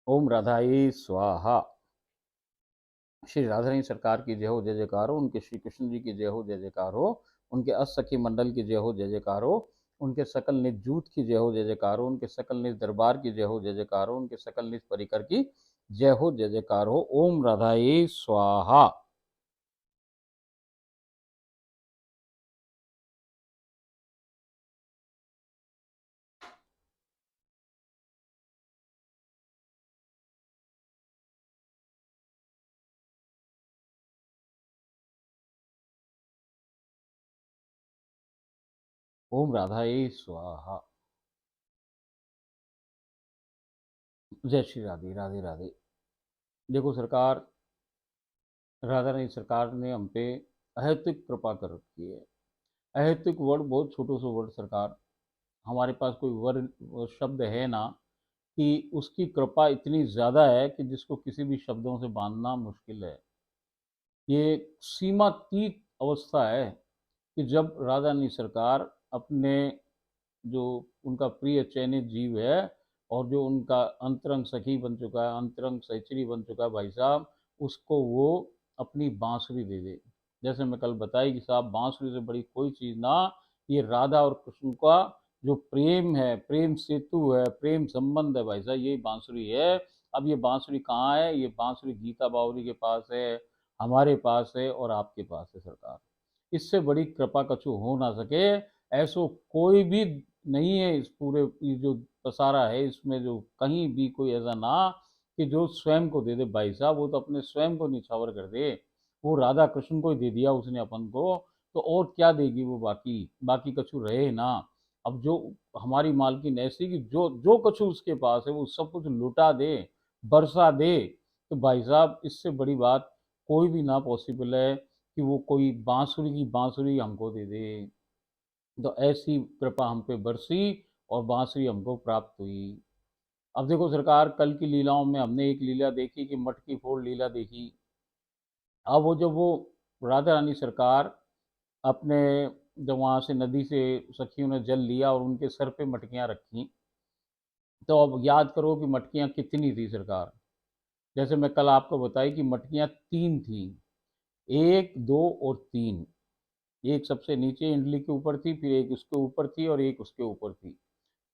ओम राधाई स्वाहा। श्री राधा रानी सरकार की जय हो, जय जयकार हो। उनके श्री कृष्ण जी की जय हो, जय जयकार हो। उनके असखी मंडल की जय हो, जय जयकार हो। उनके सकल निज जूत की जय हो, जय जयकार हो। उनके सकल निज दरबार की जय हो, जय जयकार हो। उनके सकल निज परिकर की जय हो, जय जयकार हो। ओम राधाई स्वाहा। ओम राधाई स्वाहा। जय श्री राधे, राधे राधे। देखो सरकार, राधा रानी सरकार ने हम पे अहेतुक कृपा कर रखी है। अहेतुक वर्ड बहुत छोटो सो वर्ड सरकार, हमारे पास कोई वर्ड शब्द है ना कि उसकी कृपा इतनी ज़्यादा है कि जिसको किसी भी शब्दों से बांधना मुश्किल है। ये सीमातीत अवस्था है कि जब राधा रानी सरकार अपने जो उनका प्रिय चयनित जीव है और जो उनका अंतरंग सखी बन चुका है, अंतरंग सहचरी बन चुका है भाई साहब, उसको वो अपनी बांसुरी दे दे। जैसे मैं कल बताई कि साहब बांसुरी से बड़ी कोई चीज़ ना, ये राधा और कृष्ण का जो प्रेम है, प्रेम सेतु है, प्रेम संबंध है भाई साहब, यही बांसुरी है। अब ये बांसुरी कहाँ है? ये बांसुरी गीता बावरी के पास है, हमारे पास है और आपके पास है सरकार। इससे बड़ी कृपा कछु हो ना सके। ऐसो कोई भी नहीं है इस पूरे ये जो पसारा है इसमें, जो कहीं भी कोई ऐसा ना कि जो स्वयं को दे दे भाई साहब। वो तो अपने स्वयं को निछावर कर दे। वो राधा कृष्ण को ही दे दिया उसने अपन को, तो और क्या देगी वो? बाकी बाकी कछु रहे ना। अब जो हमारी मालकिन ऐसी कि जो जो कछु उसके पास है वो सब कुछ लुटा दे, बरसा दे। तो भाई साहब इससे बड़ी बात कोई भी ना पॉसिबल है कि वो कोई बांसुरी की बांसुरी हमको दे दे। तो ऐसी कृपा हम पे बरसी और बांसुरी हमको प्राप्त हुई। अब देखो सरकार, कल की लीलाओं में हमने एक लीला देखी कि मटकी फोड़ लीला देखी। अब वो जब वो राधा रानी सरकार अपने, जब वहाँ से नदी से सखियों ने जल लिया और उनके सर पे मटकियाँ रखी, तो अब याद करो कि मटकियाँ कितनी थी सरकार। जैसे मैं कल आपको बताई कि मटकियाँ तीन थी, एक दो और तीन। एक सबसे नीचे इंडली के ऊपर थी, फिर एक उसके ऊपर थी और एक उसके ऊपर थी।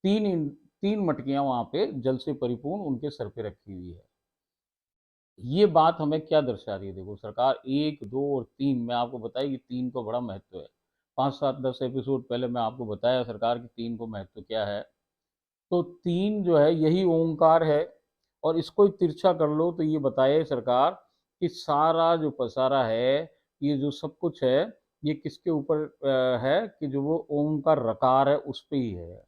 तीन मटकियां वहां पे जल से परिपूर्ण उनके सर पे रखी हुई है। ये बात हमें क्या दर्शा रही है? देखो सरकार, एक दो और तीन, मैं आपको बताई कि तीन को बड़ा महत्व है। 5 7 10 एपिसोड पहले मैं आपको बताया सरकार कि तीन को महत्व क्या है। तो तीन जो है यही ओंकार है। और इसको ही तिरछा कर लो तो ये बताए सरकार कि सारा जो पसारा है, ये जो सब कुछ है, ये किसके ऊपर है कि जो वो ओम का रकार है उस पे ही है।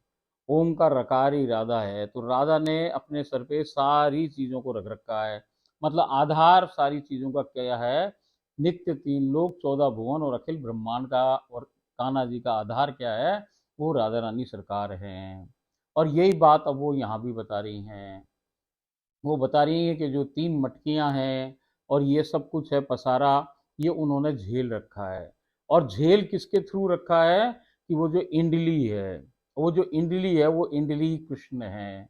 ओम का रकार ही राधा है। तो राधा ने अपने सर पे सारी चीजों को रख रखा है। मतलब आधार सारी चीजों का क्या है? नित्य तीन लोक 14 भुवन और अखिल ब्रह्मांड का और कान्हा जी का आधार क्या है? वो राधा रानी सरकार हैं। और यही बात अब वो यहाँ भी बता रही हैं। वो बता रही हैं कि जो तीन मटकियाँ हैं और ये सब कुछ है पसारा, ये उन्होंने झेल रखा है। और झेल किसके थ्रू रखा है? कि वो जो इंडली है, वो जो इंडली है वो इंडली कृष्ण है।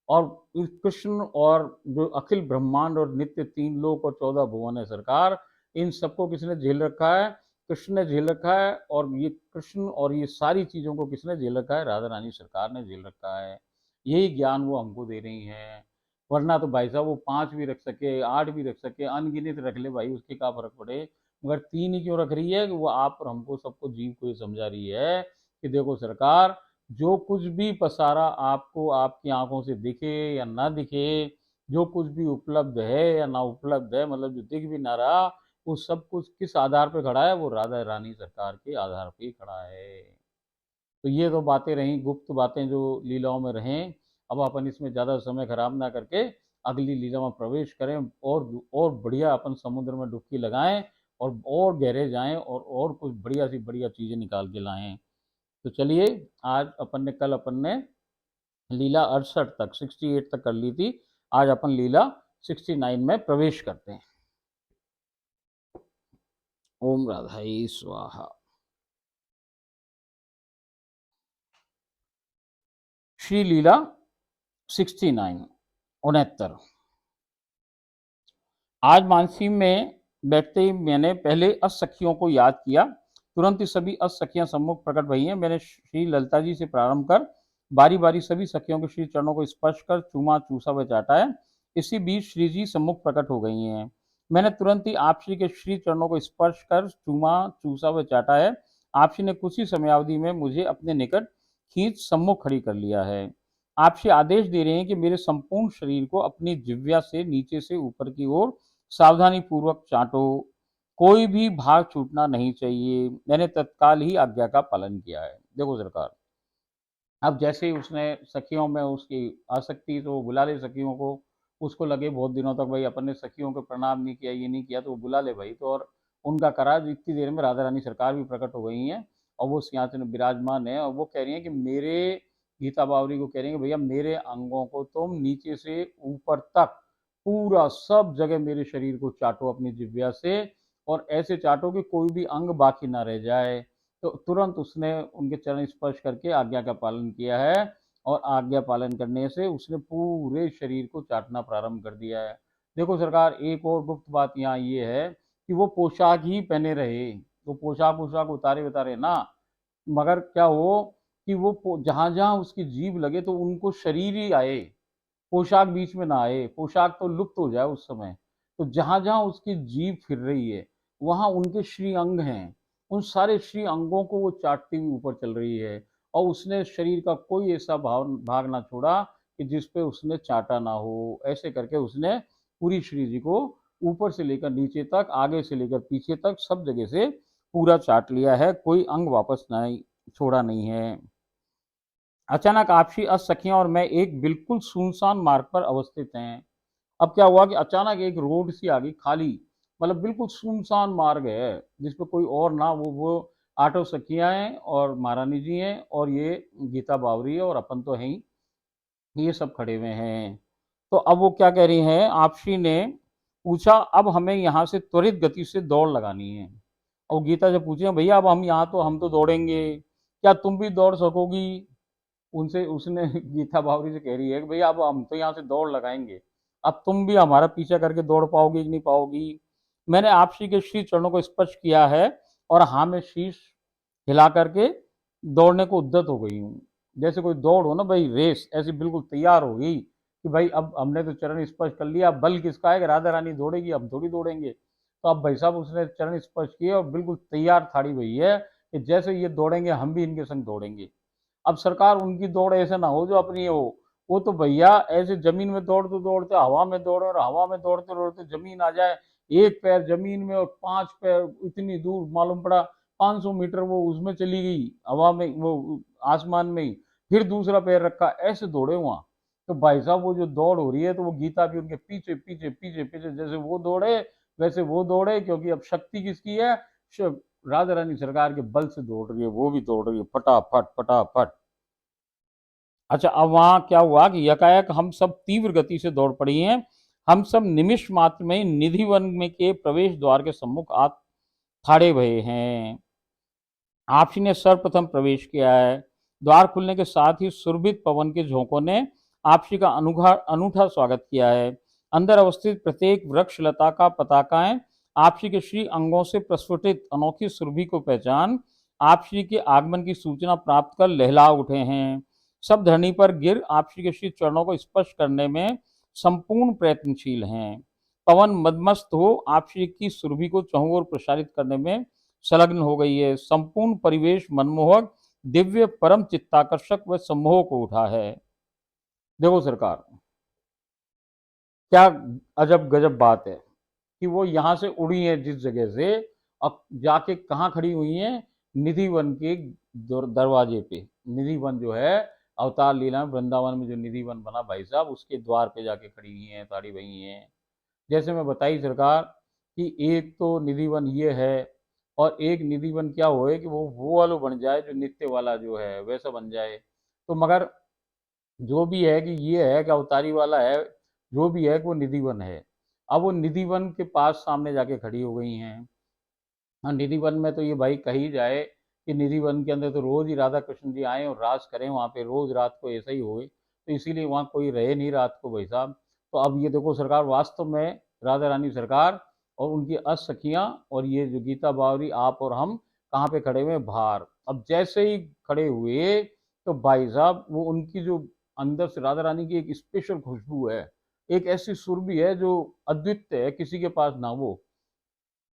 और इस कृष्ण और जो अखिल ब्रह्मांड और नित्य तीन लोक और 14 भुवन है सरकार, इन सबको किसने झेल रखा है? कृष्ण ने झेल रखा है। और ये कृष्ण और ये सारी चीज़ों को किसने झेल रखा है? राधा रानी सरकार ने झेल रखा है। यही ज्ञान वो हमको दे रही हैं। वरना तो भाई साहब वो 5 भी रख सके, 8 भी रख सके, अनगिनत रख ले भाई, उसके क्या फर्क पड़े। मगर तीन ही क्यों रख रही है? कि वो आप और हमको सबको जीव को ये समझा रही है कि देखो सरकार, जो कुछ भी पसारा आपको आपकी आंखों से दिखे या ना दिखे, जो कुछ भी उपलब्ध है या ना उपलब्ध है, मतलब जो दिख भी ना रहा, वो सब कुछ किस आधार पे खड़ा है? वो राधा रानी सरकार के आधार पे ही खड़ा है। तो ये तो बातें रहीं, गुप्त बातें जो लीलाओं में रहें। अब अपन इसमें ज़्यादा समय खराब ना करके अगली लीला में प्रवेश करें और बढ़िया अपन समुद्र में डुबकी लगाएं और गहरे जाएं और कुछ बढ़िया सी बढ़िया चीज़ें निकाल के लाएं। तो चलिए, आज अपन ने लीला 68 तक, 68 तक कर ली थी। आज अपन लीला 69 में प्रवेश करते हैं। ओम राधाई स्वाहा। श्री लीला 69, 69। आज मानसी में बैठते ही मैंने पहले असखियों को याद किया। तुरंत ही सभी असखियां सम्मुख प्रकट भई हैं। मैंने श्री ललिता जी से प्रारंभ कर बारी बारी सभी सखियों के श्री चरणों को स्पर्श कर चूमा चूसा व चाटा है। इसी बीच श्री जी सम्मुख प्रकट हो गई हैं। मैंने तुरंत ही आप श्री के श्री चरणों को स्पर्श कर चूमा चूसा व चाटा है। आप श्री ने कुछ ही समयावधि में मुझे अपने निकट खींच सम्मुख खड़ी कर लिया है। आप श्री आदेश दे रहे हैं कि मेरे संपूर्ण शरीर को अपनी जिह्वा से नीचे से ऊपर की ओर सावधानी पूर्वक चाटो, कोई भी भाग छूटना नहीं चाहिए। मैंने तत्काल ही आज्ञा का पालन किया है। देखो सरकार, अब जैसे ही उसने सखियों में उसकी आसक्ति तो बुला ले सखियों को, उसको लगे बहुत दिनों तक भाई अपन ने सखियों को प्रणाम नहीं किया, ये नहीं किया, तो वो बुला ले भाई। तो और उनका करा इतनी देर में राधा रानी सरकार भी प्रकट हो गई हैं और वो सिंहासन में विराजमान है और वो कह रही हैं कि मेरे, गीता बावरी को कह रही हैं कि भैया मेरे अंगों को तुम नीचे से ऊपर तक पूरा सब जगह मेरे शरीर को चाटो अपनी जिह्वा से, और ऐसे चाटो कि कोई भी अंग बाकी ना रह जाए। तो तुरंत उसने उनके चरण स्पर्श करके आज्ञा का पालन किया है और आज्ञा पालन करने से उसने पूरे शरीर को चाटना प्रारंभ कर दिया है। देखो सरकार, एक और गुप्त बात यहाँ ये है कि वो पोशाक ही पहने रहे, तो पोशाक पोशाक उतारे उतारे ना, मगर क्या हो कि वो जहां जहां उसकी जीभ लगे तो उनको शरीर ही आए, पोशाक बीच में ना आए, पोशाक तो लुप्त हो जाए उस समय। तो जहां जहां उसकी जीभ फिर रही है वहां उनके श्री अंग हैं, उन सारे श्री अंगों को वो चाटती हुई ऊपर चल रही है और उसने शरीर का कोई ऐसा भाग ना छोड़ा कि जिस पे उसने चाटा ना हो। ऐसे करके उसने पूरी श्री जी को ऊपर से लेकर नीचे तक, आगे से लेकर पीछे तक सब जगह से पूरा चाट लिया है, कोई अंग वापस नहीं छोड़ा नहीं है। अचानक आपसी असखियां और मैं एक बिल्कुल सुनसान मार्ग पर अवस्थित हैं। अब क्या हुआ कि अचानक एक रोड सी आ गई खाली, मतलब बिल्कुल सुनसान मार्ग है जिसपे कोई और ना, वो आठों सखियां हैं और महारानी जी हैं और ये गीता बावरी है और अपन तो हैं ही, ये सब खड़े हुए हैं। तो अब वो क्या कह रही हैं, आपसी ने पूछा अब हमें यहाँ से त्वरित गति से दौड़ लगानी है। और गीता से पूछे भैया अब हम यहाँ तो हम तो दौड़ेंगे, क्या तुम भी दौड़ सकोगी? उनसे उसने गीता बावरी से कह रही है कि भैया अब हम तो यहाँ से दौड़ लगाएंगे, अब तुम भी हमारा पीछा करके दौड़ पाओगी कि नहीं पाओगी? मैंने आप श्री के श्री चरणों को स्पर्श किया है और हाँ में शीश हिला करके दौड़ने को उद्यत हो गई हूँ। जैसे कोई दौड़ हो ना भाई, रेस ऐसी बिल्कुल तैयार हो गई कि भाई अब हमने तो चरण स्पर्श कर लिया, अब बल किसका है कि राधा रानी दौड़ेगी, अब थोड़ी दौड़ेंगे। तो अब भाई साहब उसने चरण स्पर्श किए और बिल्कुल तैयार थाड़ी हुई है कि जैसे ये दौड़ेंगे हम भी इनके संग दौड़ेंगे। अब सरकार उनकी दौड़ ऐसे ना हो जो अपनी हो, वो तो भैया ऐसे जमीन में दौड़ते दौड़ते हवा में दौड़े और हवा में दौड़ते दौड़ते जमीन आ जाए, एक पैर जमीन में और पांच पैर इतनी दूर मालूम पड़ा 500 मीटर वो उसमें चली गई हवा में, वो आसमान में ही, फिर दूसरा पैर रखा, ऐसे दौड़े वहां। तो भाई साहब वो जो दौड़ हो रही है तो वो गीता भी उनके पीछे पीछे पीछे पीछे, जैसे वो दौड़े वैसे वो दौड़े, क्योंकि अब शक्ति किसकी है? राधा रानी सरकार के बल से दौड़ रही है, वो भी दौड़ रही है फटाफट फटाफट। अच्छा, अब वहां क्या हुआ कि यकायक हम सब तीव्र गति से दौड़ पड़ी हैं। हम सब निमिष मात्र में निधि वन में के प्रवेश द्वार के सम्मुख आ खड़े हुए हैं। आपसी ने सर्वप्रथम प्रवेश किया है। द्वार खुलने के साथ ही सुरभित पवन के झोंकों ने आपसी का अनूठा स्वागत किया है। अंदर अवस्थित प्रत्येक वृक्ष लता का पताकाएं आपसी के श्री अंगों से प्रस्फुटित अनोखी सुरभि को पहचान आपसी के आगमन की सूचना प्राप्त कर लहला उठे हैं। सब धरनी पर गिर आपसी के श्री चरणों को स्पर्श करने में संपूर्ण प्रयत्नशील हैं। पवन मदमस्त हो आपसी की सुरभि को चहुं ओर प्रसारित करने में संलग्न हो गई है। संपूर्ण परिवेश मनमोहक, दिव्य, परम चित्ताकर्षक व सम्मोहक को उठा है। देखो सरकार, क्या अजब गजब बात है कि वो यहाँ से उड़ी है जिस जगह से, अब जाके कहाँ खड़ी हुई है? निधि वन के दरवाजे पे। निधि वन जो है अवतार लीला में वृंदावन में जो निधि वन बना भाई साहब, उसके द्वार पे जाके खड़ी हुई हैं, ताड़ी बही हैं। जैसे मैं बताई सरकार कि एक तो निधि वन ये है और एक निधि वन क्या होए कि वो वाला बन जाए जो नित्य वाला जो है वैसा बन जाए। तो मगर जो भी है कि ये है कि अवतारी वाला है, जो भी है कि वो निधि वन है। अब वो निधि वन के पास सामने जाके खड़ी हो गई हैं। हाँ, निधि वन में तो ये भाई कही जाए कि निधि वन के अंदर तो रोज ही राधा कृष्ण जी आए और रास करें वहाँ पे, रोज रात को ऐसा ही होए, तो इसीलिए वहाँ कोई रहे नहीं रात को भाई साहब। तो अब ये देखो सरकार, वास्तव में राधा रानी सरकार और उनकी सखियां और ये जो गीता बावरी, आप और हम कहाँ पे खड़े हुए हैं, बाहर। अब जैसे ही खड़े हुए तो भाई साहब वो उनकी जो अंदर से राधा रानी की एक स्पेशल खुशबू है, एक ऐसी सुरभि है जो अद्वितीय है, किसी के पास ना वो।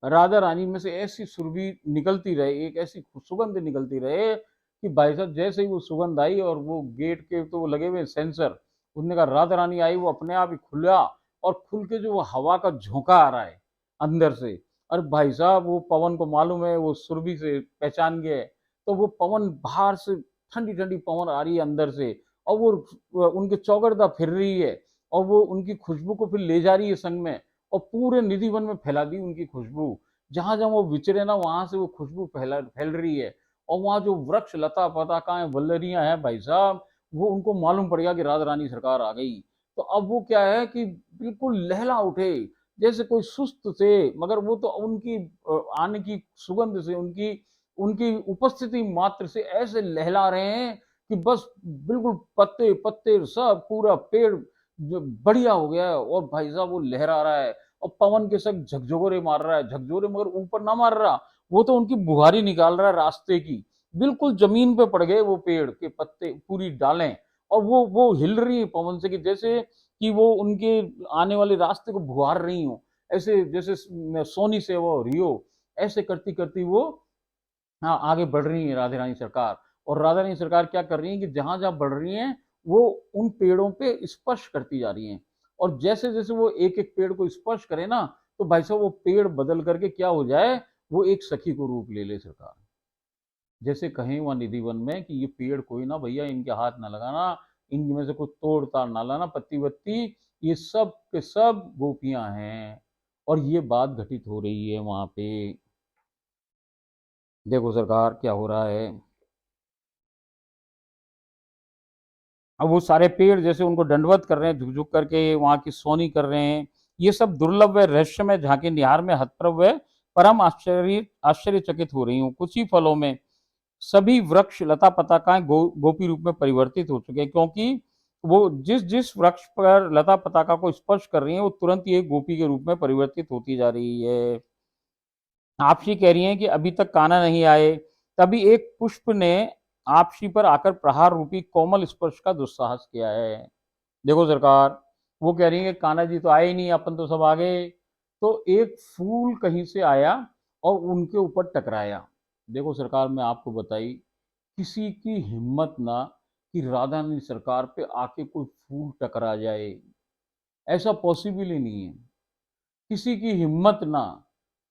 राधा रानी में से ऐसी सुरभि निकलती रहे, एक ऐसी सुगंध निकलती रहे कि भाई साहब जैसे ही वो सुगंध आई और वो गेट के तो वो लगे हुए सेंसर, उसने कहा राधा रानी आई, वो अपने आप ही खुला और खुल के जो वो हवा का झोंका आ रहा है अंदर से। और भाई साहब वो पवन को मालूम है, वो सुरभि से पहचान गए, तो वो पवन बाहर से ठंडी ठंडी पवन आ रही है अंदर से, और वो उनके चौगरदा फिर रही है, और वो उनकी खुशबू को फिर ले जा रही है संग में, और पूरे निधि वन में फैला दी उनकी खुशबू। जहां जहां वो विचरे ना वहां से वो खुशबू फैल रही है। और वहां जो वृक्ष लता पताकाएं वल्लरियां हैं भाई साहब, वो उनको मालूम पड़ गया कि राधा रानी सरकार आ गई। तो अब वो क्या है कि बिल्कुल लहला उठे, जैसे कोई सुस्त से, मगर वो तो उनकी आने की सुगंध से, उनकी उनकी उपस्थिति मात्र से ऐसे लहला रहे हैं कि बस बिल्कुल पत्ते पत्ते सब पूरा पेड़ जो बढ़िया हो गया है। और भाई साहब वो लहरा रहा है और पवन के संग झकझोरे मार रहा है, झकझोरे मगर ऊपर ना मार रहा, वो तो उनकी बुहारी निकाल रहा है रास्ते की। बिल्कुल जमीन पे पड़ गए वो पेड़ के पत्ते, पूरी डालें, और वो हिल रही है पवन से कि जैसे कि वो उनके आने वाले रास्ते को बुहार रही हो, ऐसे जैसे सोनी से वो रियो, ऐसे करती करती वो हाँ आगे बढ़ रही है राधा रानी सरकार। और राधा रानी सरकार क्या कर रही है कि जहां जहां बढ़ रही हैं वो उन पेड़ों पे स्पर्श करती जा रही हैं। और जैसे जैसे वो एक एक पेड़ को स्पर्श करे ना, तो भाई साहब वो पेड़ बदल करके क्या हो जाए, वो एक सखी को रूप ले ले सरकार। जैसे कहें वहां निधि वन में कि ये पेड़ कोई ना भैया इनके हाथ ना लगाना, इनमें से कुछ तोड़ ताड़ ना लाना, पत्ती वत्ती, ये सब के सब गोपियां हैं। और ये बात घटित हो रही है वहां पे। देखो सरकार क्या हो रहा है। अब वो सारे पेड़ जैसे उनको दंडवत कर रहे हैं, झुक झुक करके वहां की सोनी कर रहे हैं। ये सब दुर्लभ व रहस्यमय झांकी निहार में हतप्रभ व परम आश्चर्यचकित हो रही हूँ। कुछ ही फलों में सभी वृक्ष लता पताकाएं गोपी रूप में परिवर्तित हो चुके हैं, क्योंकि वो जिस जिस वृक्ष पर लता पताका को स्पर्श कर रही है वो तुरंत ही एक गोपी के रूप में परिवर्तित होती जा रही है। आपसी कह रही हैं कि अभी तक कान्हा नहीं आए, तभी एक पुष्प ने आपसी पर आकर प्रहार रूपी कोमल स्पर्श का दुस्साहस किया है। देखो सरकार, वो कह रही है कि कान्हा जी तो आए ही नहीं, अपन तो सब आ गए। तो एक फूल कहीं से आया और उनके ऊपर टकराया। देखो सरकार, मैं आपको बताई, किसी की हिम्मत ना कि राधा रानी सरकार पे आके कोई फूल टकरा जाए, ऐसा पॉसिबल ही नहीं है। किसी की हिम्मत ना।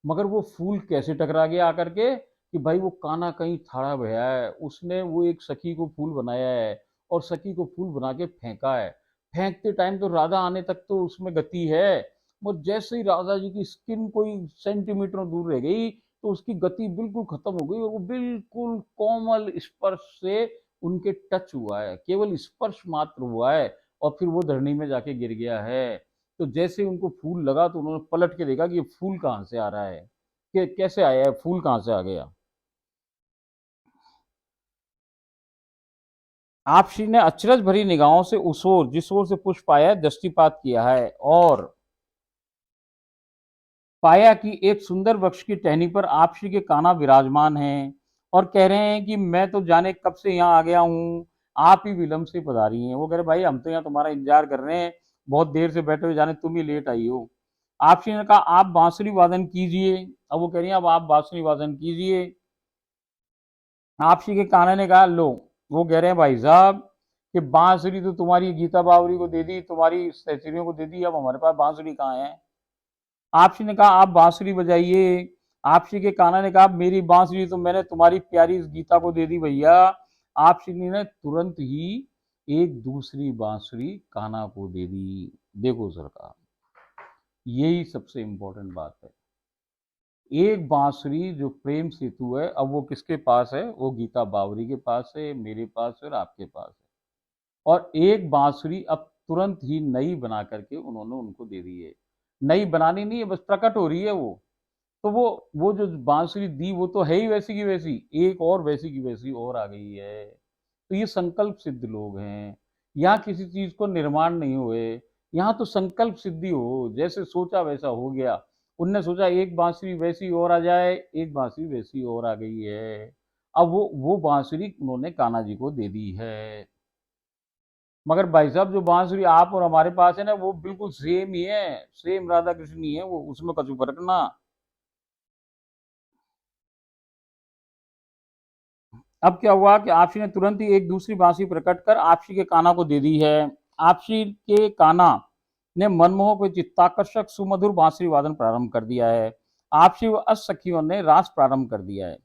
मगर वो फूल कैसे टकरा गया आकर के कि भाई वो कान्हा कहीं खड़ा भया है, उसने वो एक सखी को फूल बनाया है और सखी को फूल बना के फेंका है। फेंकते टाइम तो राधा आने तक तो उसमें गति है, और जैसे ही राधा जी की स्किन कोई सेंटीमीटर दूर रह गई तो उसकी गति बिल्कुल खत्म हो गई, और वो बिल्कुल कोमल स्पर्श से उनके टच हुआ है, केवल स्पर्श मात्र हुआ है, और फिर वो धरनी में जाके गिर गया है। तो जैसे ही उनको फूल लगा तो उन्होंने पलट के देखा कि ये फूल कहाँ से आ रहा है, कि कैसे आया है, फूल कहाँ से आ गया। आप श्री ने अचरज भरी निगाहों से उस ओर जिस ओर से पुष्प आया है दृष्टिपात किया है, और पाया कि एक सुंदर वृक्ष की टहनी पर आप श्री के कान्हा विराजमान हैं और कह रहे हैं कि मैं तो जाने कब से यहाँ आ गया हूँ, आप ही विलंब से पधारी हैं। वो कह रहे भाई हम तो यहाँ तुम्हारा इंतजार कर रहे हैं, बहुत देर से बैठे हुए, जाने तुम ही लेट आई हो। आप श्री ने कहा आप बांसुरी वादन कीजिए। अब वो कह रही हैं अब आप बांसुरी वादन कीजिए। आप श्री के कान्हा ने कहा लो। वो कह रहे हैं भाई साहब कि बांसुरी तो तुम्हारी गीता बावरी को दे दी, तुम्हारी सहचरियों को दे दी, अब हमारे पास बांसुरी कहाँ है। आपसी ने कहा आप बांसुरी बजाइए। आपसी के कान्हा ने कहा मेरी बांसुरी तो मैंने तुम्हारी प्यारी इस गीता को दे दी भैया। आपसी ने तुरंत ही एक दूसरी बांसुरी कान्हा को दे दी। देखो सरकार, यही सबसे इंपॉर्टेंट बात है। एक बांसुरी जो प्रेम सेतु है, अब वो किसके पास है, वो गीता बावरी के पास है, मेरे पास है और आपके पास है। और एक बांसुरी अब तुरंत ही नई बना करके उन्होंने उनको दे दी है। नई बनानी नहीं है, बस प्रकट हो रही है वो। तो वो जो बांसुरी दी वो तो है ही वैसी की वैसी, एक और वैसी की वैसी और आ गई है। तो ये संकल्प सिद्ध लोग हैं। यहाँ किसी चीज को निर्माण नहीं हुए, यहाँ तो संकल्प सिद्धि हो, जैसे सोचा वैसा हो गया। उनने सोचा एक बांसुरी वैसी और आ जाए, एक बांसुरी वैसी और आ गई है। अब वो बांसुरी उन्होंने कान्हा जी को दे दी है। मगर भाई साहब, जो बांसुरी आप और हमारे पास है ना, वो बिल्कुल सेम ही है, सेम राधा कृष्ण ही है वो, उसमें कछु फर्क ना। अब क्या हुआ कि आपसी ने तुरंत ही एक दूसरी बांसुरी प्रकट कर आपसी के कान्हा को दे दी है। आपसी के कान्हा ने मनमोहक व चित्ताकर्षक सुमधुर बांसुरी वादन प्रारंभ कर दिया है। आपसी व अष्टसखियों ने रास प्रारंभ कर दिया है।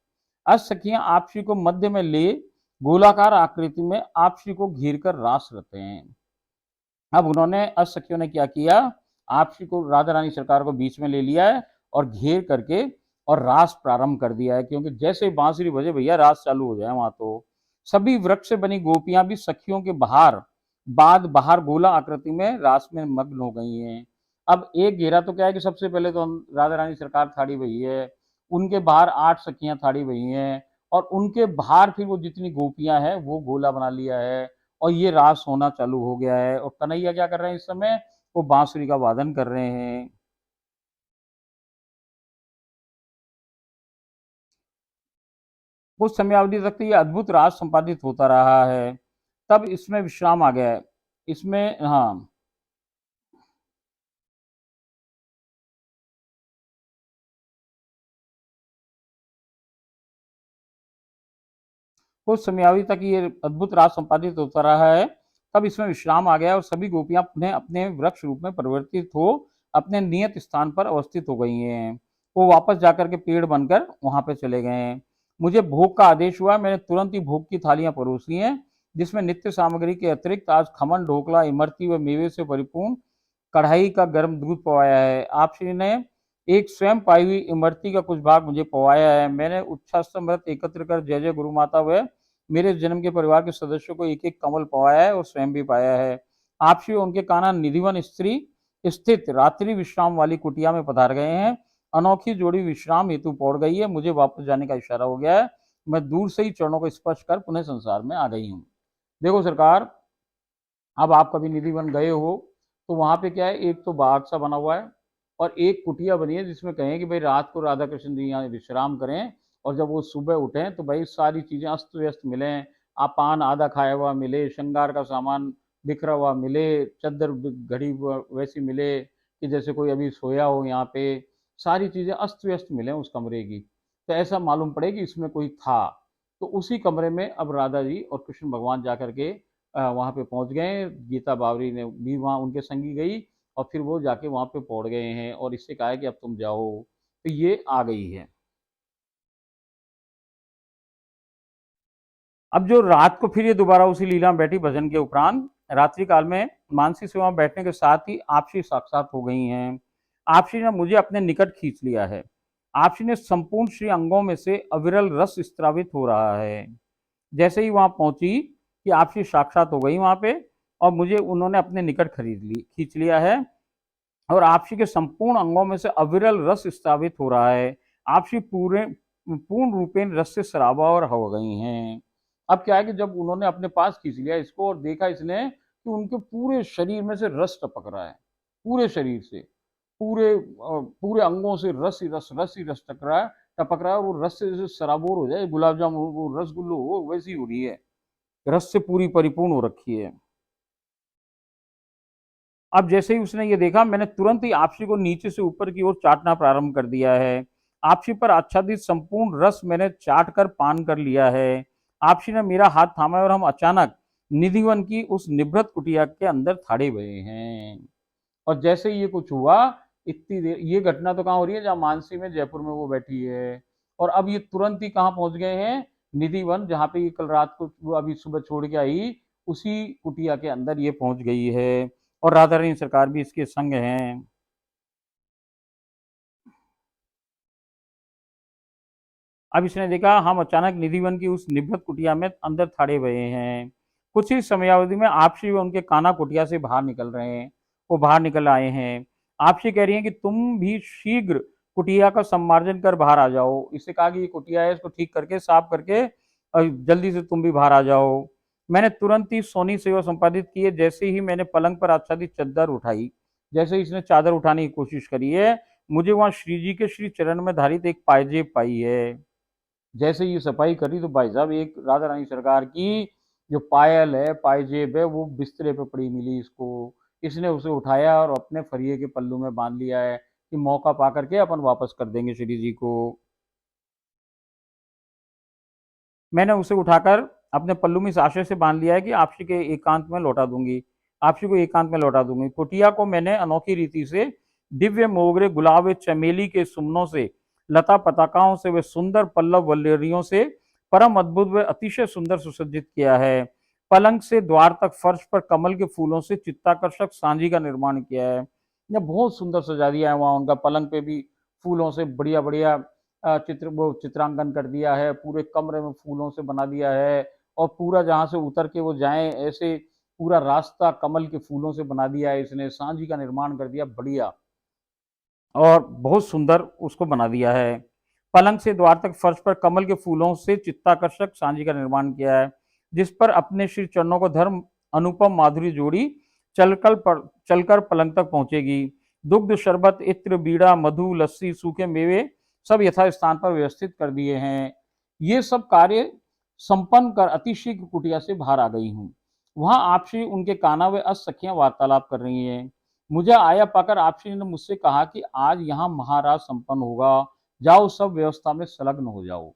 अष्टसखियां आपसी को मध्य में ले गोलाकार आकृति में आपसी को घेर कर रास रते हैं। अब उन्होंने अष्टसखियों ने क्या किया, आपसी को, राधा रानी सरकार को बीच में ले लिया है और घेर करके और रास प्रारंभ कर दिया है, क्योंकि जैसे बांसुरी बजे भैया रास चालू हो जाए वहां तो सभी वृक्ष से बनी गोपियां भी सखियों के बाहर गोला आकृति में रास में मग्न हो गई हैं। अब एक घेरा तो क्या है कि सबसे पहले तो राधा रानी सरकार थाड़ी हुई है, उनके बाहर 8 सखियां थाड़ी हुई हैं, और उनके बाहर फिर वो जितनी गोपियां हैं वो गोला बना लिया है, और ये रास होना चालू हो गया है। और कन्हैया क्या कर रहे हैं इस समय, वो बांसुरी का वादन कर रहे हैं। कुछ समयावधि तक तो ये अद्भुत रास संपादित होता रहा है, तब इसमें विश्राम आ गया है। इसमें, हाँ, कुछ समयावधि तक ये अद्भुत रास संपादित होता रहा है, तब इसमें विश्राम आ गया और सभी गोपियां पुनः अपने वृक्ष रूप में परिवर्तित हो अपने नियत स्थान पर अवस्थित हो गई हैं। वो वापस जाकर के पेड़ बनकर वहां पे चले गए हैं। मुझे भोग का आदेश हुआ, मैंने तुरंत ही भोग की थालियां परोसी हैं, जिसमें नित्य सामग्री के अतिरिक्त आज खमन, ढोकला, इमरती व मेवे से परिपूर्ण कढ़ाई का गर्म दूध पवाया है। आप श्री ने एक स्वयं पाई हुई इमरती का कुछ भाग मुझे पवाया है। मैंने उच्छास्तमृत एकत्र कर जय जय गुरु माता व मेरे जन्म के परिवार के सदस्यों को एक एक कमल पवाया है और स्वयं भी पाया है। आप श्री उनके कान्हा निधिवन स्त्री स्थित रात्रि विश्राम वाली कुटिया में पधार गए हैं। अनोखी जोड़ी विश्राम हेतु पौड़ गई है। मुझे वापस जाने का इशारा हो गया है। मैं दूर से ही चरणों को स्पर्श कर पुनः संसार में आ गई हूँ। देखो सरकार, अब आप कभी निधि वन गए हो तो वहां पे क्या है, एक तो बाग सा बना हुआ है और एक कुटिया बनी है जिसमें कहें कि भाई रात को राधा कृष्ण जी यहाँ विश्राम करें, और जब वो सुबह उठें तो भाई सारी चीजें अस्त व्यस्त मिले, आप पान आधा खाया हुआ मिले, श्रृंगार का सामान बिखरा हुआ मिले, चद्दर घड़ी वैसी मिले कि जैसे कोई अभी सोया हो यहाँ पे, सारी चीजें अस्त व्यस्त मिले उस कमरे की, तो ऐसा मालूम पड़े कि इसमें कोई था। तो उसी कमरे में अब राधा जी और कृष्ण भगवान जा करके वहाँ पे पहुँच गए। गीता बावरी ने भी वहाँ उनके संगी गई, और फिर वो जाके वहाँ पे पहुँच गए हैं और इससे कहा है कि अब तुम जाओ, तो ये आ गई है। अब जो रात को फिर ये दोबारा उसी लीला में बैठी भजन के उपरांत रात्रि काल में मानसी सेवा में बैठने के साथ ही आपसी साक्षात हो गई हैं। आपसी ने मुझे अपने निकट खींच लिया है। आपसी ने संपूर्ण श्री अंगों में से अविरल रस स्त्रावित हो रहा है। जैसे ही वहां पहुंची कि आपसी साक्षात हो गई वहां पे, और मुझे उन्होंने अपने निकट खींच लिया है, और आपसी के संपूर्ण अंगों में से अविरल रस स्त्रावित हो रहा है। आपसी पूरे पूर्ण रूपेण रस से सराबा और हो गई हैं। अब क्या है कि जब उन्होंने अपने पास खींच लिया इसको और देखा इसने कि उनके पूरे शरीर में से रस टपक रहा है, पूरे शरीर से, पूरे अंगों से रस ही रस टपक रहा है, वो रस से जैसे सराबोर हो जाए गुलाब जामुन, वो रसगुल्लो हो वैसी हो रही है, रस से पूरी परिपूर्ण हो रखी है। अब जैसे ही उसने ये देखा, मैंने तुरंत ही आपसी को नीचे से ऊपर की ओर चाटना प्रारंभ कर दिया है। आपसी पर आच्छादित संपूर्ण रस मैंने चाट कर पान कर लिया है। आपसी ने मेरा हाथ थामा और हम अचानक निधिवन की उस निभृत कुटिया के अंदर थाड़े हुए हैं। और जैसे ही ये कुछ हुआ, इतनी देर ये घटना तो कहाँ हो रही है, जहाँ मानसी में जयपुर में वो बैठी है, और अब ये तुरंत ही कहाँ पहुंच गए हैं, निधि वन, जहाँ पे ये कल रात को वो अभी सुबह छोड़ के आई, उसी कुटिया के अंदर ये पहुंच गई है, और राधा रानी सरकार भी इसके संग हैं। अब इसने देखा हम अचानक निधिवन की उस निभृत कुटिया में अंदर थाड़े हुए हैं। कुछ ही समयावधि में आपसी व उनके काना कुटिया से बाहर निकल रहे हैं, वो बाहर निकल आए हैं। आपसी कह रही हैं कि तुम भी शीघ्र कुटिया का सम्मार्जन कर बाहर आ जाओ। इससे कहा कि ये कुटिया है, इसको ठीक करके साफ करके जल्दी से तुम भी बाहर आ जाओ। मैंने तुरंत ही सोनी सेवा संपादित की है। जैसे ही मैंने पलंग पर आच्छादित चादर उठाई, जैसे ही इसने चादर उठाने की कोशिश करी है, मुझे वहां श्री जी के श्री चरण में धारित एक पायजेब पाई है। जैसे ये सफाई करी तो भाई साहब एक राधा रानी सरकार की जो पायल है, पायजेब है, वो बिस्तरे पे पड़ी मिली इसको। इसने उसे उठाया और अपने फरिये के पल्लू में बांध लिया है कि मौका पा करके अपन वापस कर देंगे श्री जी को। मैंने उसे उठाकर अपने पल्लू में इस आशय से बांध लिया है कि आपसी के एकांत में लौटा दूंगी, आपसी को एकांत में लौटा दूंगी। कुटिया को मैंने अनोखी रीति से दिव्य मोगरे, गुलाब, चमेली के सुमनों से, लता पताकाओं से, वे सुंदर पल्लव वल्लरियों से परम अद्भुत व अतिशय सुंदर सुसज्जित किया है। पलंग से द्वार तक फर्श पर कमल के फूलों से चित्ताकर्षक सांझी का निर्माण किया है। ये बहुत सुंदर सजा दिया है वहां उनका, पलंग पे भी फूलों से बढ़िया बढ़िया चित्रांकन कर दिया है, पूरे कमरे में फूलों से बना दिया है। और पूरा जहाँ से उतर के वो जाएं ऐसे पूरा रास्ता कमल के फूलों से बना दिया है इसने, सांझी का निर्माण कर दिया बढ़िया, और बहुत सुंदर उसको बना दिया है। पलंग से द्वार तक फर्श पर कमल के फूलों से चित्ताकर्षक सांझी का निर्माण किया है, जिस पर अपने श्री चरणों को धर्म अनुपम माधुरी जोड़ी चलकर पलंग तक पहुंचेगी। दुग्ध, शरबत, इत्र, बीड़ा, मधु, लस्सी, सूखे मेवे सब यथा स्थान पर व्यवस्थित कर दिए हैं। ये सब कार्य संपन्न कर अतिशीघ्र कुटिया से बाहर आ गई हूँ। वहां आपसी उनके काना व अस सखियां वार्तालाप कर रही हैं। मुझे आया पाकर आपसी ने मुझसे कहा कि आज यहाँ महाराज संपन्न होगा, जाओ सब व्यवस्था में संलग्न हो जाओ।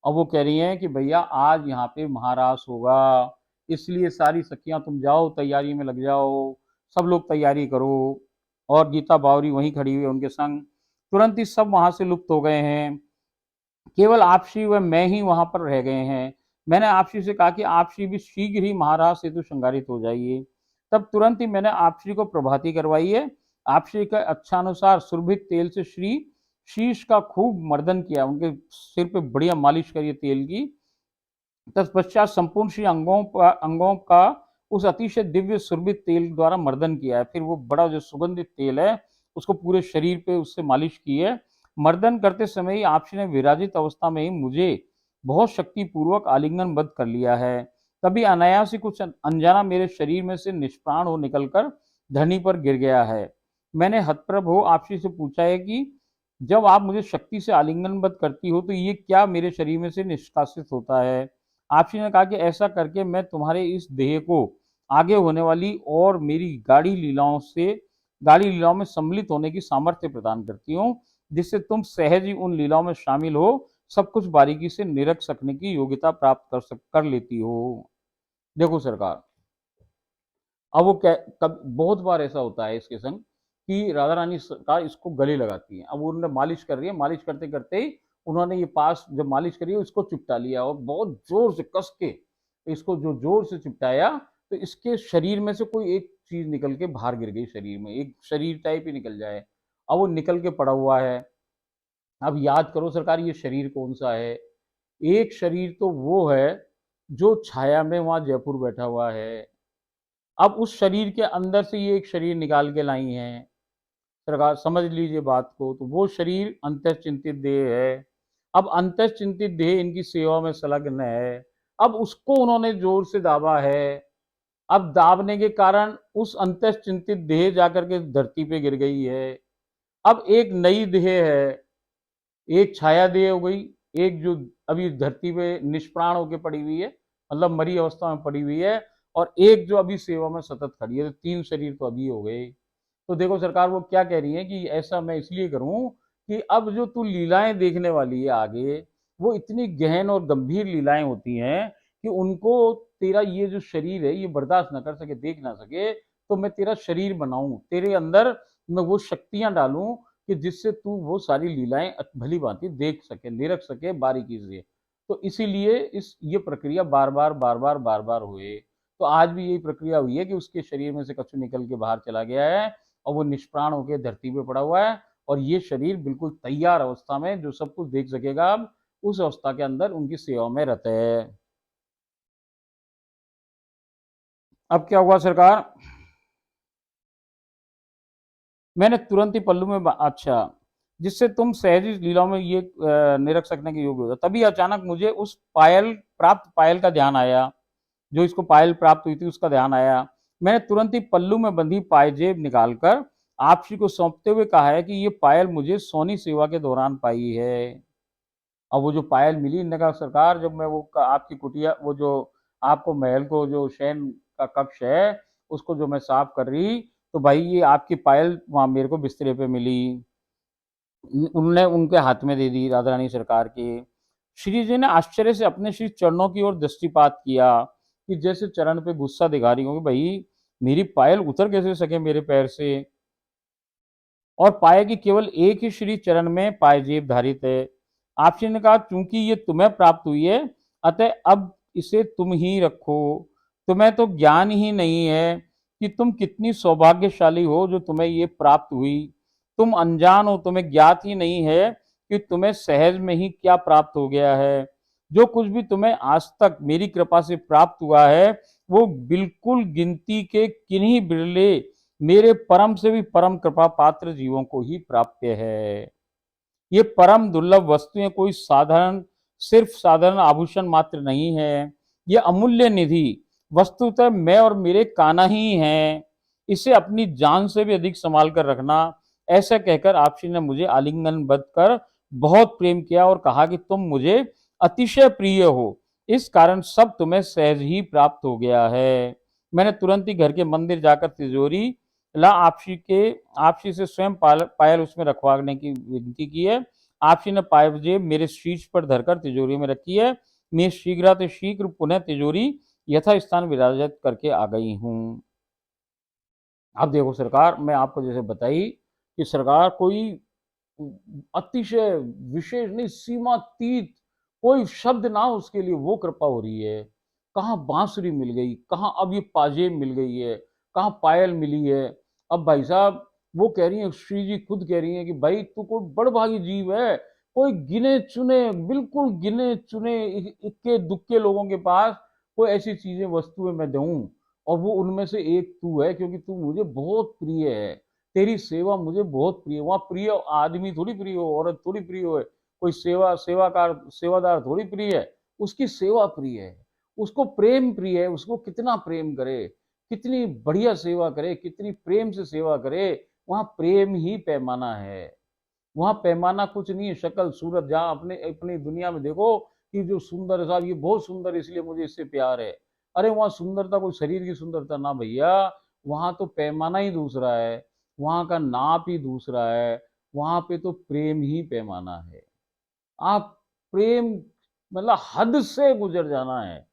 अब वो कह रही हैं कि भैया आज यहाँ पे महाराज होगा, इसलिए सारी सखियां तुम जाओ तैयारी में लग जाओ, सब लोग तैयारी करो। और गीता बावरी वहीं खड़ी हुई है उनके संग। तुरंत ही सब वहां से लुप्त हो गए हैं, केवल आपसी व मैं ही वहां पर रह गए हैं। मैंने आपसी से कहा कि आपसी भी शीघ्र ही महाराज सेतु श्रृंगारित हो जाइए। तब तुरंत ही मैंने आपसी को प्रभाती करवाई है। आपसी का अच्छानुसार सुरभित तेल से श्री शीश का खूब मर्दन किया, उनके सिर पे बढ़िया मालिश करिए तेल की। तत्पश्चात संपूर्ण श्री अंगों का उस अतिशय दिव्य सुरभित तेल द्वारा मर्दन किया है। फिर वो बड़ा जो सुगंधित तेल है उसको पूरे शरीर पे उससे मालिश की है। मर्दन करते समय ही आपसी ने विराजित अवस्था में ही मुझे बहुत शक्ति पूर्वक आलिंगनबद्ध कर लिया है। तभी अनायास ही कुछ अनजाना मेरे शरीर में से निष्प्राण हो निकलकर धरनी पर गिर गया है। मैंने हतप्रभ हो आपसी से पूछा है कि जब आप मुझे शक्ति से आलिंगनबद्ध करती हो तो ये क्या मेरे शरीर में से निष्कासित होता है? आपसी ने कहा कि ऐसा करके मैं तुम्हारे इस देह को आगे होने वाली और मेरी गाड़ी लीलाओं में सम्मिलित होने की सामर्थ्य प्रदान करती हूँ, जिससे तुम सहज ही उन लीलाओं में शामिल हो सब कुछ बारीकी से निरख सकने की योग्यता प्राप्त कर लेती हो। देखो सरकार, अब वो क्या, कब बहुत बार ऐसा होता है इसके संग कि राधा रानी सरकार इसको गले लगाती है। अब उन्होंने मालिश कर रही है, मालिश करते करते ही उन्होंने ये पास जब मालिश करी उसको चिपटा लिया और बहुत जोर से कस के इसको जो जोर से चिपटाया तो इसके शरीर में से कोई एक चीज निकल के बाहर गिर गई, शरीर में एक शरीर टाइप ही निकल जाए। अब वो निकल के पड़ा हुआ है। अब याद करो सरकार ये शरीर कौन सा है? एक शरीर तो वो है जो छाया में वहां जयपुर बैठा हुआ है। अब उस शरीर के अंदर से ये एक शरीर निकाल के लाई हैं सरकार, समझ लीजिए बात को। तो वो शरीर अंतःचिंतित देह है। अब अंतःचिंतित देह इनकी सेवा में संलग्न है। अब उसको उन्होंने जोर से दाबा है। अब दाबने के कारण उस अंतःचिंतित देह जाकर के धरती पे गिर गई है। अब एक नई देह है, एक छाया देह हो गई, एक जो अभी धरती पे निष्प्राण होकर पड़ी हुई है, मतलब मरी अवस्था में पड़ी हुई है, और एक जो अभी सेवा में सतत खड़ी है। तो तीन शरीर तो अभी हो गए। तो देखो सरकार वो क्या कह रही है कि ऐसा मैं इसलिए करूं कि अब जो तू लीलाएं देखने वाली है आगे, वो इतनी गहन और गंभीर लीलाएं होती हैं कि उनको तेरा ये जो शरीर है ये बर्दाश्त ना कर सके, देख ना सके। तो मैं तेरा शरीर बनाऊं, तेरे अंदर मैं वो शक्तियां डालूं कि जिससे तू वो सारी लीलाएं भली भांति देख सके, निरख सके बारीकी से। तो इसीलिए इस ये प्रक्रिया बार बार हुए। तो आज भी यही प्रक्रिया हुई है कि उसके शरीर में से कछु निकल के बाहर चला गया है और वो निष्प्राण होकर धरती पे पड़ा हुआ है। और ये शरीर बिल्कुल तैयार अवस्था में जो सब कुछ देख सकेगा अब उस अवस्था के अंदर उनकी सेवा में रहते हैं। अब क्या हुआ सरकार? मैंने तुरंत ही पल्लू में अच्छा, जिससे तुम सहज लीलाओं में ये निरख सकने के योग्य हो। तभी अचानक मुझे उस पायल प्राप्त पायल का ध्यान आया, जो इसको पायल प्राप्त हुई थी उसका ध्यान आया। मैंने तुरंत ही पल्लू में बंधी पायजेब निकालकर आप श्री को सौंपते हुए कहा है कि ये पायल मुझे सोनी सेवा के दौरान पाई है। अब वो जो पायल मिली, इन्होंने कहा सरकार जब मैं वो आपकी कुटिया, वो जो आपको महल को जो शयन का कक्ष है उसको जो मैं साफ कर रही, तो भाई ये आपकी पायल वहां मेरे को बिस्तरे पे मिली। उनने उनके हाथ में दे दी राधा रानी सरकार के। श्री जी ने आश्चर्य से अपने श्री चरणों की ओर दृष्टिपात किया कि जैसे चरण पे गुस्सा दिखा रही हूँ कि भाई मेरी पायल उतर कैसे सके मेरे पैर से, और पाया कि केवल एक ही श्री चरण में पायजेब धारित है। आपसी ने कहा चूंकि ये तुम्हें प्राप्त हुई है अतः अब इसे तुम ही रखो। तुम्हें तो ज्ञान ही नहीं है कि तुम कितनी सौभाग्यशाली हो जो तुम्हें ये प्राप्त हुई। तुम अनजान हो, तुम्हें ज्ञात ही नहीं है कि तुम्हें सहज में ही क्या प्राप्त हो गया है। जो कुछ भी तुम्हें आज तक मेरी कृपा से प्राप्त हुआ है वो बिल्कुल गिनती के किन्हीं बिरले मेरे परम से भी परम कृपा पात्र जीवों को ही प्राप्य है। ये परम दुर्लभ वस्तुएं कोई साधारण, सिर्फ साधारण आभूषण मात्र नहीं है। ये अमूल्य निधि वस्तुतः मैं और मेरे कान्हा ही हैं। इसे अपनी जान से भी अधिक संभाल कर रखना। ऐसा कहकर आपसी ने मुझे आलिंगनबद्ध कर बहुत प्रेम किया और कहा कि तुम मुझे अतिशय प्रिय हो, इस कारण सब तुम्हें सहज ही प्राप्त हो गया है। मैंने तुरंत ही घर के मंदिर जाकर तिजोरी ला आपसी से स्वयं पायल उसमें रखवाने की विनती की है। आपसी ने पायजेब मेरे शीश पर धरकर तिजोरी में रखी है। मैं शीघ्र पुनः तिजोरी यथा स्थान विराजित करके आ गई हूँ। अब देखो सरकार, मैं आपको जैसे बताई कि सरकार कोई अतिशय विशेष नहीं, सीमातीत कोई शब्द ना हो उसके लिए वो कृपा हो रही है। कहाँ बांसुरी मिल गई, कहाँ अब ये पाजेब मिल गई है, कहाँ पायल मिली है। अब भाई साहब वो कह रही है, श्री जी खुद कह रही है कि भाई तू कोई बड़भागी जीव है, कोई गिने चुने, बिल्कुल गिने चुने इक्के दुक्के लोगों के पास कोई ऐसी चीजें वस्तुएं मैं दूं, और वो उनमें से एक तू है, क्योंकि तू मुझे बहुत प्रिय है, तेरी सेवा मुझे बहुत प्रिय। वहां प्रिय आदमी थोड़ी प्रिय हो, औरत थोड़ी प्रिय हो, कोई सेवाकार सेवादार थोड़ी प्रिय है, उसकी सेवा प्रिय है, उसको प्रेम प्रिय है। उसको कितना प्रेम करे, कितनी बढ़िया सेवा करे, कितनी प्रेम से सेवा करे, वहां प्रेम ही पैमाना है। वहां पैमाना कुछ नहीं है शक्ल सूरत। जहां अपने अपनी दुनिया में देखो कि जो सुंदर है साहब, ये बहुत सुंदर है इसलिए मुझे इससे प्यार है। अरे वहां सुंदरता कोई शरीर की सुंदरता ना भैया, वहां तो पैमाना ही दूसरा है, वहां का नाप ही दूसरा है। वहां पे तो प्रेम ही पैमाना है। आप प्रेम मतलब हद से गुजर जाना है।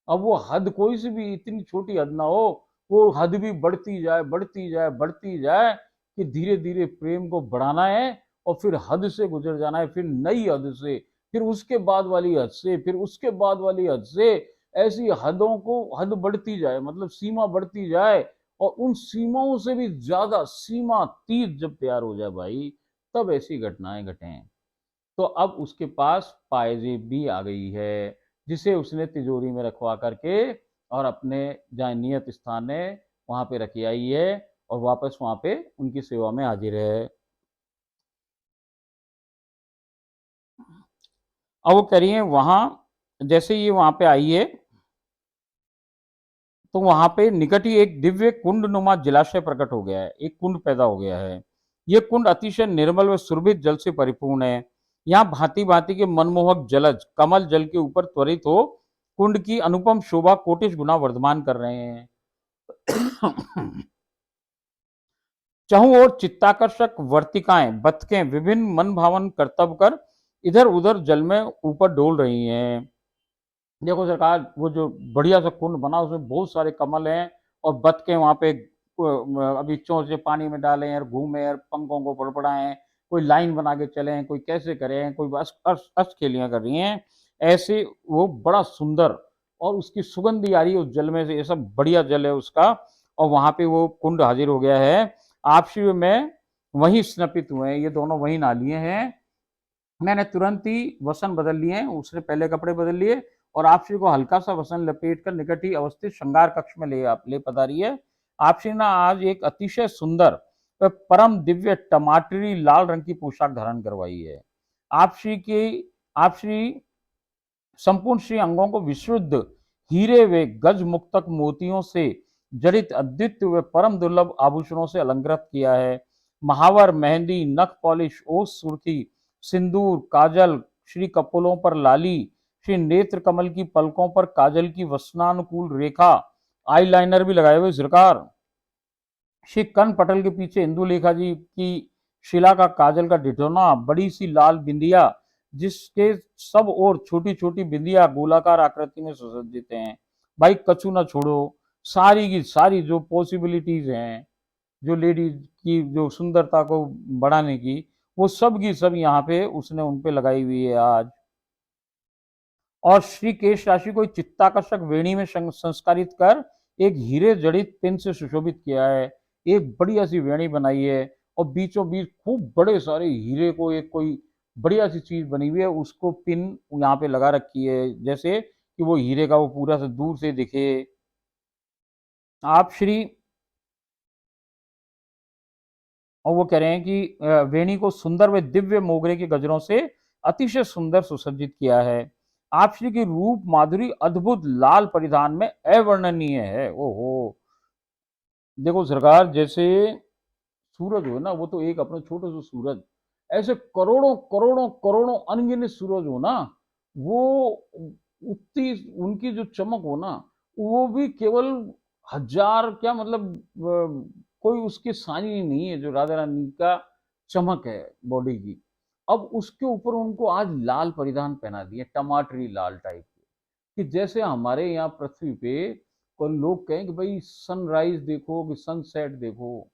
अब वो हद कोई सी भी इतनी छोटी हद ना हो, वो हद भी बढ़ती जाए बढ़ती जाए बढ़ती जाए कि धीरे धीरे प्रेम को बढ़ाना है, और फिर हद से गुजर जाना है, फिर नई हद से, फिर उसके बाद वाली हद से, फिर उसके बाद वाली हद से। ऐसी हदों को हद बढ़ती जाए मतलब सीमा बढ़ती जाए, और उन सीमाओं से भी ज्यादा सीमा तीत जब प्यार हो जाए भाई, तब ऐसी घटनाएं घटें। तो अब उसके पास पायजेब भी आ गई है, जिसे उसने तिजोरी में रखवा करके और अपने जहाँ नियत स्थान है वहां पे रखी आई है, और वापस वहां पे उनकी सेवा में हाजिर है। अब वो कह रही है वहां जैसे ये वहां पे आई है तो वहां पे निकट ही एक दिव्य कुंड नुमा जलाशय प्रकट हो गया है, एक कुंड पैदा हो गया है। ये कुंड अतिशय निर्मल व सुरभित जल से परिपूर्ण है। यहाँ भांति भांति के मनमोहक जलज कमल जल के ऊपर त्वरित हो कुंड की अनुपम शोभा कोटिश गुना वर्धमान कर रहे हैं। चहुं ओर चित्ताकर्षक वर्तिकाएं बतखें विभिन्न मन भावन करतब कर इधर उधर जल में ऊपर डोल रही हैं। देखो सरकार, वो जो बढ़िया सा कुंड बना उसमें बहुत सारे कमल हैं, और बतखें वहां पे अभी चोंच से पानी में डाले हैं और घूमे और पंखों को फड़फड़ाएं, कोई लाइन बना के चले, कोई कैसे करें, कोई बस अष्ट खेलियां कर रही हैं ऐसे। वो बड़ा सुंदर, और उसकी सुगंधी आ रही है उस जल में से, ये सब बढ़िया जल है उसका। और वहां पे वो कुंड हाजिर हो गया है। आपसी में वही स्नपित हुए हैं, ये दोनों वही नहा लिए हैं। मैंने तुरंत ही वसन बदल लिए हैं, उसने पहले कपड़े बदल लिए, और आपसी को हल्का सा वसन लपेट कर निकट ही अवस्थित श्रृंगार कक्ष में ले पधारी है। आपसी ने आज एक अतिशय सुंदर परम दिव्य टमाटरी लाल रंग की पोशाक धारण करवाई है। आपसी की आपसी संपूर्ण श्री अंगों को विशुद्ध हीरे व गज मुक्तक मोतियों से जड़ित अद्वितीय व परम दुर्लभ आभूषणों से अलंकृत किया है। महावर, मेहंदी, नख पॉलिश, ओस सुर्खी, सिंदूर, काजल, श्री कपोलों पर लाली, श्री नेत्र कमल की पलकों पर काजल की वसनानुकूल रेखा, आईलाइनर भी लगाए हुए सरकार। श्री कर्ण पटल के पीछे इंदुलेखा जी की शिला का काजल का डिटोना, बड़ी सी लाल बिंदिया जिसके सब और छोटी छोटी बिंदिया गोलाकार आकृति में सुसज्जित हैं। भाई कछु ना छोड़ो, सारी की सारी जो पॉसिबिलिटीज हैं, जो लेडीज की जो सुंदरता को बढ़ाने की, वो सब की सब यहाँ पे उसने उन पे लगाई हुई है आज। और श्री केश राशि को चित्ताकर्षक वेणी में संस्कारित कर एक हीरे जड़ित पिन से सुशोभित किया है। एक बढ़िया सी वेणी बनाई है और बीचों बीच खूब बड़े सारे हीरे को एक कोई बढ़िया सी चीज बनी हुई है, उसको पिन यहाँ पे लगा रखी है, जैसे कि वो हीरे का वो पूरा से दूर से दिखे। आप श्री और वो कह रहे हैं कि वेणी को सुंदर व दिव्य मोगरे के गजरों से अतिशय सुंदर सुसज्जित किया है। आप श्री की रूप माधुरी अद्भुत लाल परिधान में अवर्णनीय है। ओहो, देखो सरकार, जैसे सूरज हो ना, वो तो एक अपना छोटा सा सूरज, ऐसे करोड़ों करोड़ों करोड़ों अनगिनत सूरज हो ना, वो उतनी उनकी जो चमक हो ना, वो भी केवल हजार क्या मतलब कोई उसकी सानी नहीं है जो राधा रानी का चमक है बॉडी की। अब उसके ऊपर उनको आज लाल परिधान पहना दिए, टमाटरी लाल टाइप के, कि जैसे हमारे यहाँ पृथ्वी पे कोई लोग कहें कि भाई सनराइज देखो कि सनसेट देखो,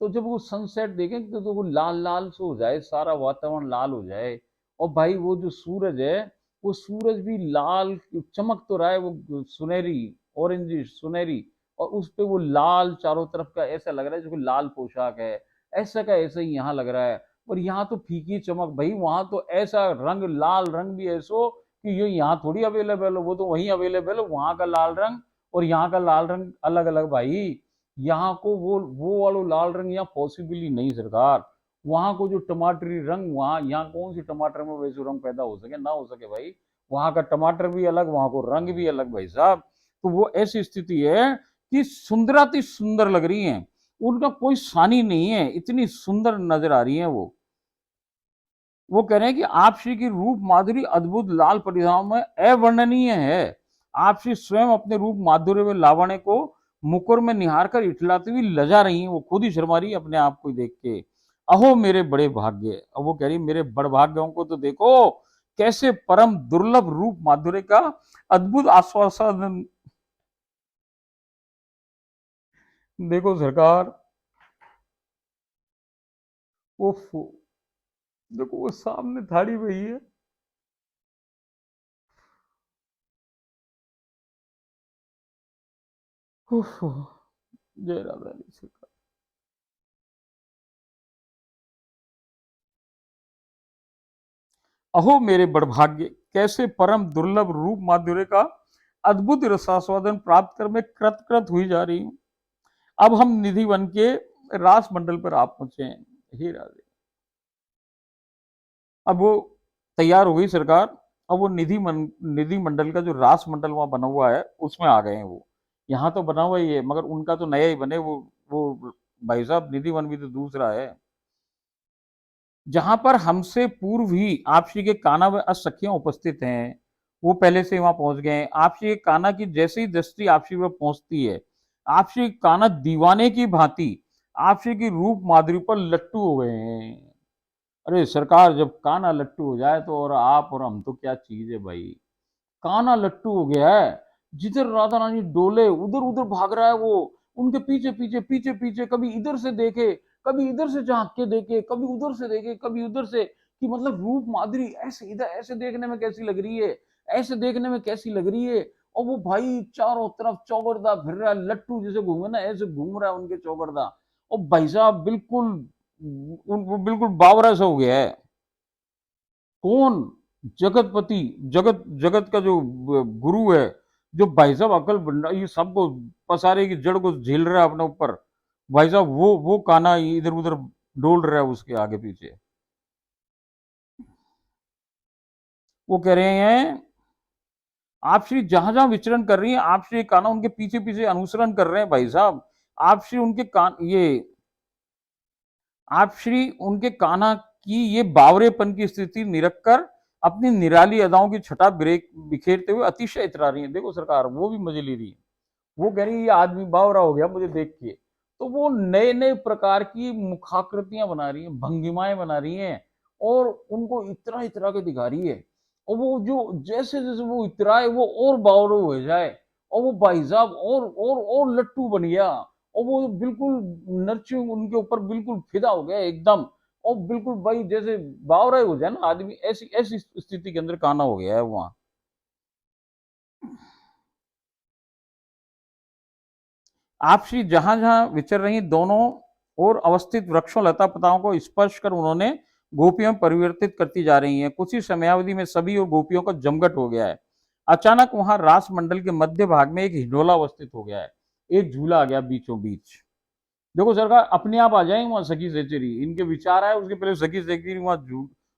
तो जब वो सनसेट देखें तो वो लाल लाल से हो जाए, सारा वातावरण लाल हो जाए। और भाई वो जो सूरज है, वो सूरज भी लाल चमक तो रहा है, वो सुनहरी ऑरेंजिश सुनहरी, और उस पे वो लाल चारों तरफ का ऐसा लग रहा है जैसे लाल पोशाक है, ऐसा का ऐसा ही यहाँ लग रहा है। और यहाँ तो फीकी चमक, भाई वहां तो ऐसा रंग, लाल रंग भी ऐसो कि ये यहाँ थोड़ी अवेलेबल हो, वो तो वहीं अवेलेबल हो, वहां का लाल रंग और यहाँ का लाल रंग अलग अलग भाई। यहाँ को वो वालो लाल रंग यहाँ पॉसिबल ही नहीं सरकार। वहां को जो टमाटरी रंग, वहां यहाँ कौन सी टमाटर में वैसे रंग पैदा हो सके ना हो सके भाई। वहां का टमाटर भी अलग, वहां को रंग भी अलग भाई साहब। तो वो ऐसी स्थिति है कि सुंदराति सुंदर लग रही हैं, उनका कोई सानी नहीं है, इतनी सुंदर नजर आ रही है वो कह रहे हैं कि आप श्री की रूप माधुरी अद्भुत लाल परिधान में अवर्णनीय है। आप श्री स्वयं अपने रूप माधुर्य व लावण्य को मुकुर में निहार कर इठलाती हुई लजा रही हैं, वो खुद ही शर्मा रही है अपने आप को देख के। अहो मेरे बड़े भाग्य, अब वो कह रही मेरे बड़भाग्यों को तो देखो, कैसे परम दुर्लभ रूप माधुर्य का अद्भुत आश्वासन। देखो सरकार, उफ, देखो वो सामने थाड़ी वही है। उफ, जय राधा रानी। अहो मेरे बड़भाग्य, कैसे परम दुर्लभ रूप माधुर्य का अद्भुत रसास्वादन प्राप्त कर मैं कृत कृत हुई जा रही हूँ। अब हम निधि वन के रास मंडल पर आप पहुंचे हैं। हे राधे, अब वो तैयार हो गई सरकार। अब वो निधि मंडल का जो रास मंडल वहां बना हुआ है उसमें आ गए हैं वो। यहाँ तो बना हुआ ही है मगर उनका तो नया ही बने वो भाई साहब, निधि वन भी तो दूसरा है, जहां पर हमसे पूर्व ही आप श्री के कान्हा व सखियां उपस्थित हैं। वो पहले से वहां पहुंच गए हैं। आप श्री के कान्हा की जैसे ही दृष्टि आप श्री पर पहुंचती है, आप श्री कान्हा दीवाने की भांति आप श्री की रूप माधुरी पर लट्टू हो गए हैं। अरे सरकार, जब कान्हा लट्टू हो जाए तो और आप और हम तो क्या चीज है भाई। कान्हा लट्टू हो गया है, जिधर राधा रानी डोले उधर उधर भाग रहा है वो, उनके पीछे पीछे पीछे पीछे, कभी इधर से देखे, कभी इधर से झांक के देखे, कभी उधर से देखे, कभी उधर से, कि मतलब रूप माधुरी ऐसे इधर ऐसे देखने में कैसी लग रही है, ऐसे देखने में कैसी लग रही है। और वो भाई चारों तरफ चौगरदा फिर रहा है, लट्टू जैसे घूमे ना ऐसे घूम रहा है उनके चौगरदा। और भाई साहब बिल्कुल वो बिल्कुल बावरा सा हो गया है। कौन? जगतपति, जगत जगत का जो गुरु है, जो भाई साहब अकल ये सबको पसारे की जड़ को झेल रहा है अपने ऊपर। भाई साहब वो काना इधर उधर डोल रहा है उसके आगे पीछे। वो कह रहे हैं आप श्री जहां जहां विचरण कर रही हैं, आप श्री कान्हा उनके पीछे पीछे अनुसरण कर रहे हैं भाई साहब। आप श्री उनके कान ये आप श्री उनके कान्हा की ये बावरेपन की स्थिति निरख कर अपनी निराली अदाओं की छटा ब्रेक बिखेरते हुए अतिशय इतरा रही है। देखो सरकार वो भी मजे ले रही है। वो कह रही है ये आदमी बावरा हो गया मुझे देख के। तो वो नए नए प्रकार की मुखाकृतियां बना रही हैं, भंगिमाएं बना रही हैं, और उनको इतरा इतरा के दिखा रही है। और वो जो जैसे जैसे वो इतराए वो और बावरे हो जाए, और वो भाई साहब और लट्टू बन गया, और वो बिल्कुल नर्चिंग उनके ऊपर बिल्कुल फिदा हो गया एकदम। और बिल्कुल भाई जैसे बावरा हो जाए ना आदमी, ऐसी ऐसी स्थिति के अंदर काना हो गया है वहां। आप श्री जहां जहां विचर रही दोनों और अवस्थित वृक्षों लता पताओं को स्पर्श कर उन्होंने गोपियों में परिवर्तित करती जा रही हैं। कुछ ही समयावधि में सभी और गोपियों का जमघट हो गया है। अचानक वहां रास मंडल के मध्य भाग में एक हिंडोला अवस्थित हो गया है। एक झूला आ गया बीचों बीच। देखो सरकार अपने आप आ जाएंगे वहां सखी सेचरी, इनके विचार आए उसके पहले सखी सेचरी वहां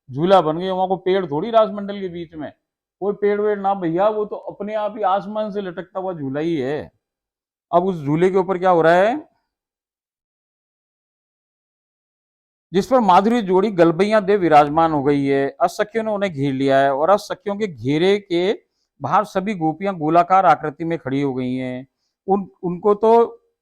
झूला बन गया। वहां को पेड़ थोड़ी राजमंडल के बीच में, कोई पेड़ वेड़ ना भैया, वो तो अपने आप ही आसमान से लटकता हुआ झूला ही है। अब उस झूले के ऊपर क्या हो रहा है, जिस पर माधुरी जोड़ी गलबैया देव विराजमान हो गई है। असखियों ने उन्हें घेर लिया है और असखियों के घेरे के बाहर सभी गोपियां गोलाकार आकृति में खड़ी हो गई हैं। उनको तो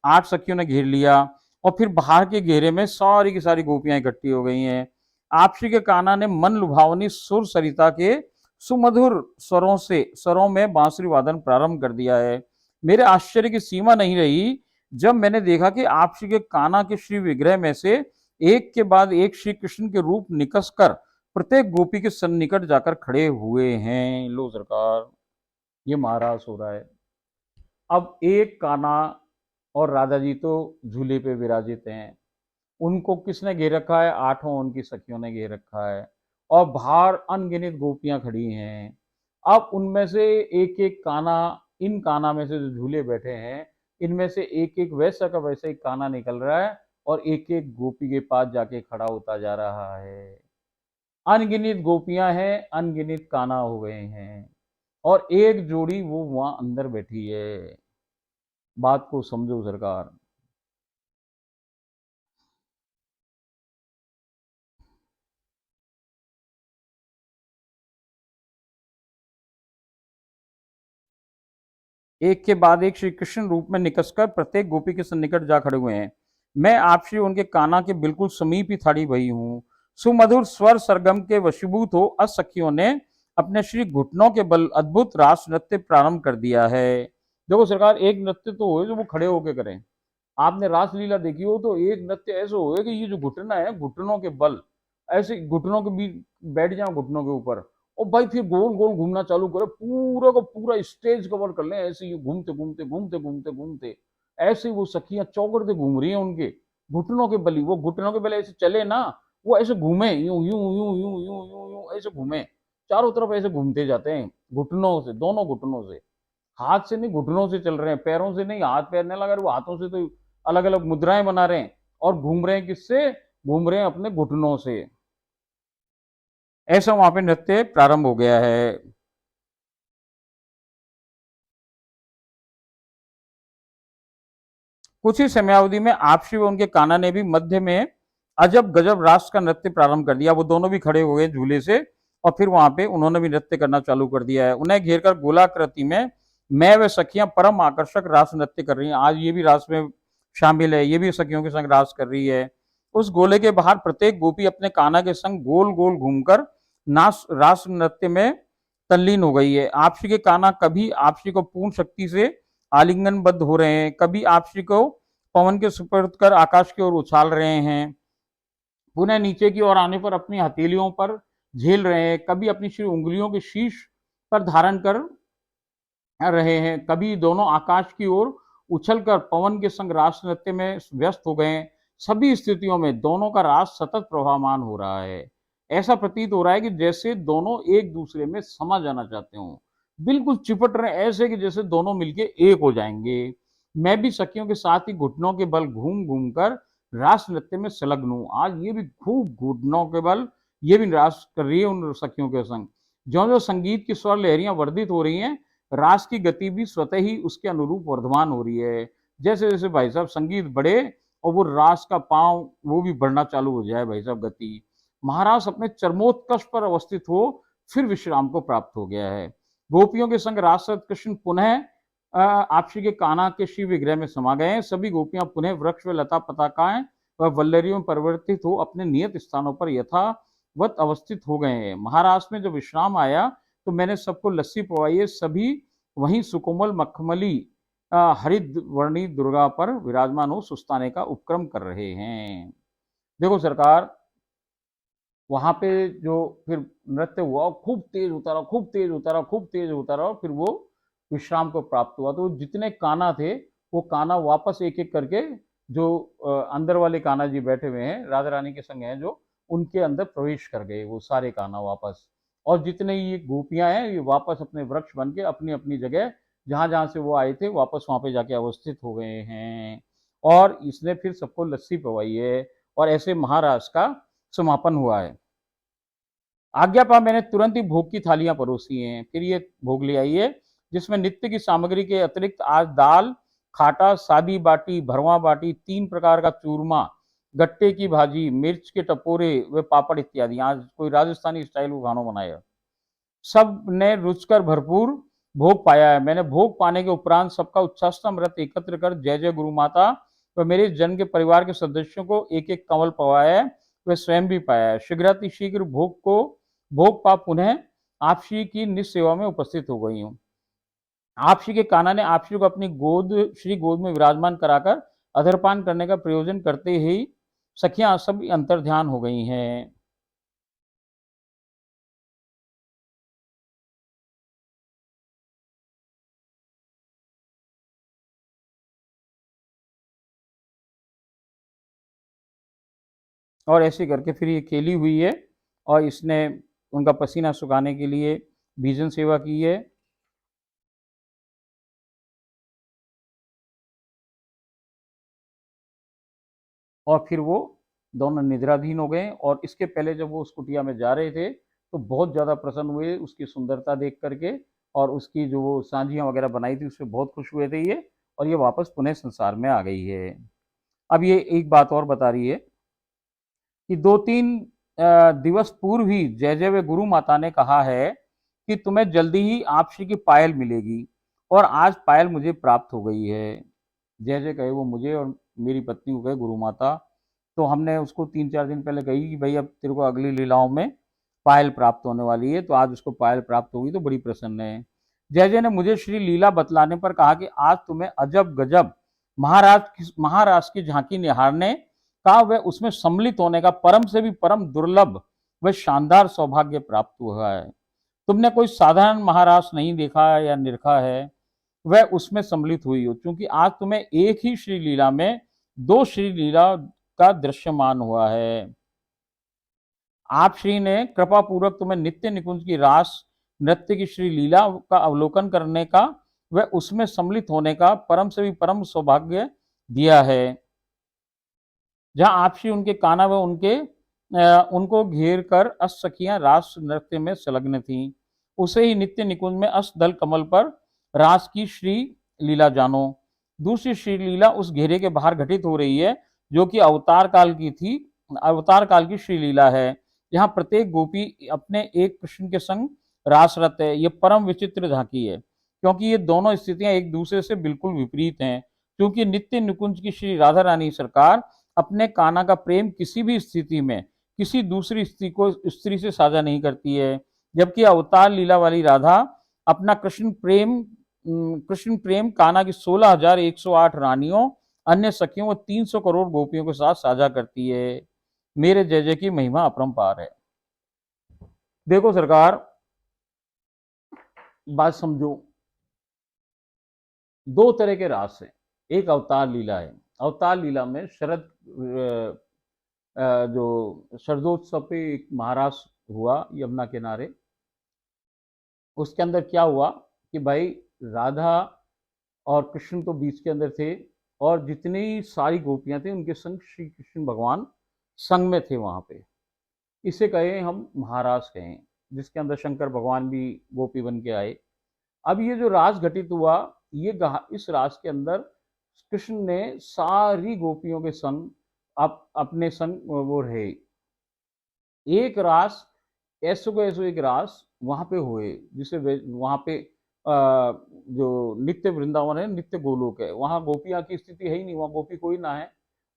8 सखियों ने घेर लिया, और फिर बाहर के घेरे में सारी की सारी गोपियां इकट्ठी हो गई हैं। आपसी के कान्हा ने मन लुभावनी सुर सरिता के सुमधुर स्वरों में बांसुरी वादन प्रारंभ कर दिया है। मेरे आश्चर्य की सीमा नहीं रही जब मैंने देखा कि आपसी के कान्हा के श्री विग्रह में से एक के बाद एक श्री कृष्ण के रूप निकस कर प्रत्येक गोपी के सन्निकट जाकर खड़े हुए हैं। लो सरकार ये महाराज हो रहा है। अब एक कान्हा और राधा जी तो झूले पे विराजित हैं, उनको किसने घेर रखा है, 8 उनकी सखियों ने घेर रखा है, और बाहर अनगिनत गोपियां खड़ी हैं। अब उनमें से एक एक कान्हा, इन कान्हा में से जो झूले बैठे हैं इनमें से एक एक वैसा का वैसा एक कान्हा निकल रहा है, और एक एक गोपी के पास जाके खड़ा होता जा रहा है। अनगिनत गोपियां हैं, अनगिनत कान्हा हो गए हैं, और एक जोड़ी वो वहां अंदर बैठी है। बात को समझो सरकार। एक के बाद एक श्री कृष्ण रूप में निकसकर प्रत्येक गोपी के सन्निकट जा खड़े हुए हैं। मैं आप श्री उनके काना के बिल्कुल समीप ही खड़ी भई हूँ। सुमधुर स्वर सरगम के वशीभूत हो असखियों ने अपने श्री घुटनों के बल अद्भुत रास नृत्य प्रारंभ कर दिया है। देखो सरकार एक नृत्य तो हो जो वो खड़े होके करें। आपने रासलीला देखी हो तो एक नृत्य ऐसा हो कि ये जो घुटना है घुटनों के बल ऐसे घुटनों के बीच बैठ जाओ घुटनों के ऊपर, और भाई फिर गोल गोल घूमना चालू करे, पूरा का पूरा स्टेज कवर कर लें ऐसे ही घूमते घूमते घूमते घूमते घूमते। ऐसे वो सखियां चौकड़ते घूम रही हैं उनके घुटनों के बली। वो घुटनों के बल ऐसे चले ना, वो ऐसे घूमे यूं यूं यूं यूं यूं यूं यूं ऐसे घूमे, चारों तरफ ऐसे घूमते जाते हैं घुटनों से, दोनों घुटनों से। हाथ से नहीं घुटनों से चल रहे हैं, पैरों से नहीं, हाथ पैर नहीं लगा रहे, वो हाथों से तो अलग अलग मुद्राएं बना रहे हैं, और घूम रहे हैं किससे, घूम रहे हैं अपने घुटनों से। ऐसा वहां पे नृत्य प्रारंभ हो गया है। कुछ ही समयावधि में आपसी व उनके कान्हा ने भी मध्य में अजब गजब रास का नृत्य प्रारंभ कर दिया। वो दोनों भी खड़े हो गए झूले से, और फिर वहां पे उन्होंने भी नृत्य करना चालू कर दिया है। उन्हें घेर कर गोलाकृति में मैं व सखियां परम आकर्षक रास नृत्य कर रही हैं। आज ये भी रास में शामिल है, ये भी सखियों के संग रास कर रही है। उस गोले के बाहर प्रत्येक गोपी अपने कान्हा के संग गोल गोल घूमकर नास रास नृत्य में तल्लीन हो गई है। आपसी के कान्हा कभी आपसी को पूर्ण शक्ति से आलिंगनबद्ध हो रहे हैं, कभी आपसी को पवन के सुपुर्द कर आकाश की ओर उछाल रहे हैं, पुनः नीचे की ओर आने पर अपनी हथेलियों पर झेल रहे हैं, कभी अपनी श्री उंगलियों के शीश पर धारण कर रहे हैं, कभी दोनों आकाश की ओर उछलकर पवन के संग रास नृत्य में व्यस्त हो गए। सभी स्थितियों में दोनों का रास सतत प्रवाहमान हो रहा है। ऐसा प्रतीत हो रहा है कि जैसे दोनों एक दूसरे में समा जाना चाहते हो, बिल्कुल चिपट रहे, ऐसे कि जैसे दोनों मिलके एक हो जाएंगे। मैं भी सखियों के साथ ही घुटनों के बल घूम घूम कर रास नृत्य में संलग्न हूँ। आज ये भी खूब घुटनों के बल ये भी रास कर रही है उन सखियों के संग। जो जो संगीत की स्वर लहरियां वर्धित हो रही हैं, रास की गति भी स्वतः ही उसके अनुरूप वर्धमान हो रही है। जैसे जैसे भाई साहब संगीत बढ़े और वो रास का पांव वो भी बढ़ना चालू हो जाए भाई साहब गति। महाराज अपने चरमोत्कर्ष पर अवस्थित हो फिर विश्राम को प्राप्त हो गया है। गोपियों के संग रासरत कृष्ण पुनः आपसी के कान्हा के शिव विग्रह में समा गए हैं। सभी गोपियां पुनः वृक्ष व लता पताकाएं व वल्लरियों में परिवर्तित हो अपने नियत स्थानों पर यथावत अवस्थित हो गए हैं। महाराष्ट्र में जब विश्राम आया तो मैंने सबको लस्सी पवाई है। सभी वहीं सुकोमल मखमली हरित वर्णी दुर्गा पर विराजमान हो सुस्ताने का उपक्रम कर रहे हैं। देखो सरकार, वहां पे जो फिर नृत्य हुआ खूब तेज होता रहा, खूब तेज होता रहा, खूब तेज होता रहा, फिर वो विश्राम को प्राप्त हुआ। तो जितने काना थे वो काना वापस एक एक करके जो अंदर वाले काना जी बैठे हुए हैं राधा रानी के संग हैं जो, उनके अंदर प्रवेश कर गए वो सारे काना वापस। और जितने ये गोपियां हैं ये वापस अपने वृक्ष बन के अपनी अपनी जगह जहां जहां से वो आए थे वापस वहां पे जाके अवस्थित हो गए हैं। और इसने फिर सबको लस्सी पवाई है और ऐसे महाराज का समापन हुआ है। आज्ञा पा मैंने तुरंत ही भोग की थालियां परोसी हैं। फिर ये भोग ले आइए जिसमें नित्य की सामग्री के अतिरिक्त आज दाल, खाटा, सादी बाटी, भरवा बाटी, 3 प्रकार का चूरमा, गट्टे की भाजी, मिर्च के टपोरे व पापड़ इत्यादि। आज कोई राजस्थानी स्टाइल का खाना बनाया। सब ने रुचकर भरपूर भोग पाया है। मैंने भोग पाने के उपरांत सबका उच्छ्वासता व्रत एकत्र कर जय जय गुरु माता व मेरे जन के परिवार के सदस्यों को एक एक कमल पवाया है। वे स्वयं भी पाया है। शीघ्रातिशीघ्र भोग पा पुनः आपसी की निस्सेवा में उपस्थित हो गई हूँ। आपसी के कान्हा ने आपसी को अपनी श्री गोद में विराजमान कराकर अधरपान करने का प्रयोजन करते ही सखियां सब अंतर ध्यान हो गई हैं। और ऐसे करके फिर ये खेली हुई है और इसने उनका पसीना सुखाने के लिए भीजन सेवा की है। और फिर वो दोनों निद्राधीन हो गए। और इसके पहले जब वो उस कुटिया में जा रहे थे तो बहुत ज़्यादा प्रसन्न हुए उसकी सुंदरता देख करके, और उसकी जो वो सांझियाँ वगैरह बनाई थी उससे बहुत खुश हुए थे ये, और ये वापस पुनः संसार में आ गई है। अब ये एक बात और बता रही है कि 2-3 दिवस पूर्व ही जय जय वे गुरु माता ने कहा है कि तुम्हें जल्दी ही आपसी की पायल मिलेगी, और आज पायल मुझे प्राप्त हो गई है। जय जय कहे वो मुझे और मेरी पत्नी को कहे गुरु माता। तो हमने उसको 3-4 दिन पहले कही कि भाई अब तेरे को अगली लीलाओं में पायल प्राप्त होने वाली है, तो आज उसको पायल प्राप्त होगी तो बड़ी प्रसन्न है। जय जय ने मुझे श्री लीला बतलाने पर कहा कि आज तुम्हें अजब गजब महाराज की झांकी निहारने का व उसमें सम्मिलित होने का परम से भी परम दुर्लभ व शानदार सौभाग्य प्राप्त हुआ है। तुमने कोई साधारण महाराज नहीं देखा या निरखा है, वह उसमें सम्मिलित हुई हो, क्योंकि आज तुम्हें एक ही श्री लीला में 2 श्री लीला का दृश्यमान हुआ है। आप श्री ने कृपा पूर्वक तुम्हें नित्य निकुंज की रास नृत्य की श्री लीला का अवलोकन करने का व उसमें सम्मिलित होने का परम से भी परम सौभाग्य दिया है। जहां आपसी उनके काना व उनको घेर कर अष्ट सखियां रास नृत्य में संलग्न थीं। उसे ही नित्य निकुंज में अष्टदल कमल पर रास की श्री लीला जानो। दूसरी श्री लीला उस घेरे के बाहर घटित हो रही है जो कि अवतार काल की श्री लीला है। यहाँ प्रत्येक गोपी अपने एक कृष्ण के संग रासरत है। ये परम विचित्र झांकी है क्योंकि ये दोनों स्थितियां एक दूसरे से बिल्कुल विपरीत हैं। क्योंकि नित्य निकुंज की श्री राधा रानी सरकार अपने कान्हा का प्रेम किसी भी स्थिति में किसी दूसरी स्त्री से साझा नहीं करती है, जबकि अवतार लीला वाली राधा अपना कृष्ण प्रेम कान्हा की 16,108 रानियों, अन्य सखियों व 300 करोड़ गोपियों के साथ साझा करती है। मेरे जय जय की महिमा अपरंपार है। देखो सरकार, बात समझो, 2 तरह के रास हैं। एक अवतार लीला है। अवतार लीला में जो शरदोत्सव पे एक महारास हुआ यमुना किनारे। उसके अंदर क्या हुआ कि भाई राधा और कृष्ण तो बीच के अंदर थे, और जितनी सारी गोपियां थी उनके संग श्री कृष्ण भगवान संग में थे वहां पे। इसे कहे हम महारास कहें, जिसके अंदर शंकर भगवान भी गोपी बन के आए। अब ये जो रास घटित हुआ, इस रास के अंदर कृष्ण ने सारी गोपियों के संग अपने संग वो रहे। एक रास ऐसो को ऐसो एक रास वहां पे हुए, जिसे वहां पे जो नित्य वृंदावन है, नित्य गोलोक है, वहां गोपियां की स्थिति है ही नहीं, वहां गोपी कोई ना है,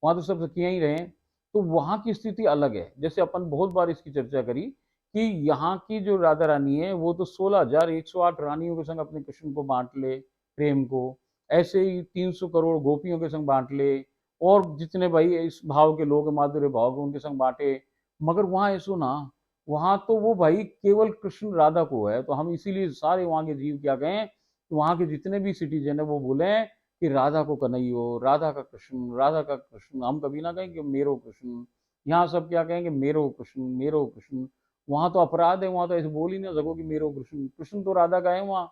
वहां तो सब सखियां ही रहे। तो वहां की स्थिति अलग है। जैसे अपन बहुत बार इसकी चर्चा करी कि यहाँ की जो राधा रानी है वो तो 16,108 रानियों के संग अपने कृष्ण को बांट ले प्रेम को, ऐसे ही 300 करोड़ गोपियों के संग बांट ले, और जितने भाई इस भाव के लोग माधुर्य भाव के उनके संग बांटे। मगर वहां ऐसो ना, वहां तो वो भाई केवल कृष्ण राधा को है। तो हम इसीलिए सारे वहां के जीव क्या कहें, वहां के जितने भी सिटीजन है वो बोले कि राधा को कन्हैयो, राधा का कृष्ण, राधा का कृष्ण। हम कभी ना कहें कि मेरो कृष्ण। यहाँ सब क्या कहेंगे, मेरो कृष्ण, मेरो कृष्ण। वहां तो अपराध है, वहां तो ऐसे बोल ही ना सको कि मेरो कृष्ण। कृष्ण तो राधा का है वहां।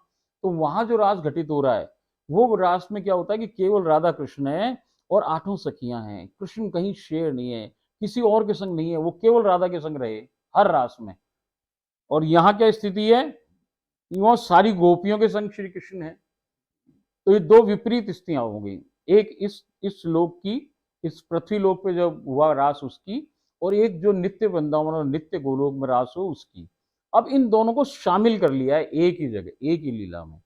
तो वहां जो रास घटित हो रहा है, वो रास में क्या होता है कि केवल राधा कृष्ण है और 8 सखियां हैं। कृष्ण कहीं शेर नहीं है, किसी और के संग नहीं है, वो केवल राधा के संग रहे हर रास में। और यहाँ क्या स्थिति है, वहां सारी गोपियों के संग श्री कृष्ण है। तो ये दो विपरीत स्थितियां हो गई। एक इस लोक की, इस पृथ्वी लोक पे जब हुआ रास उसकी, और एक जो नित्य वृंदावन और नित्य गोलोक में रास हो उसकी। अब इन दोनों को शामिल कर लिया है एक ही जगह, एक ही लीला में।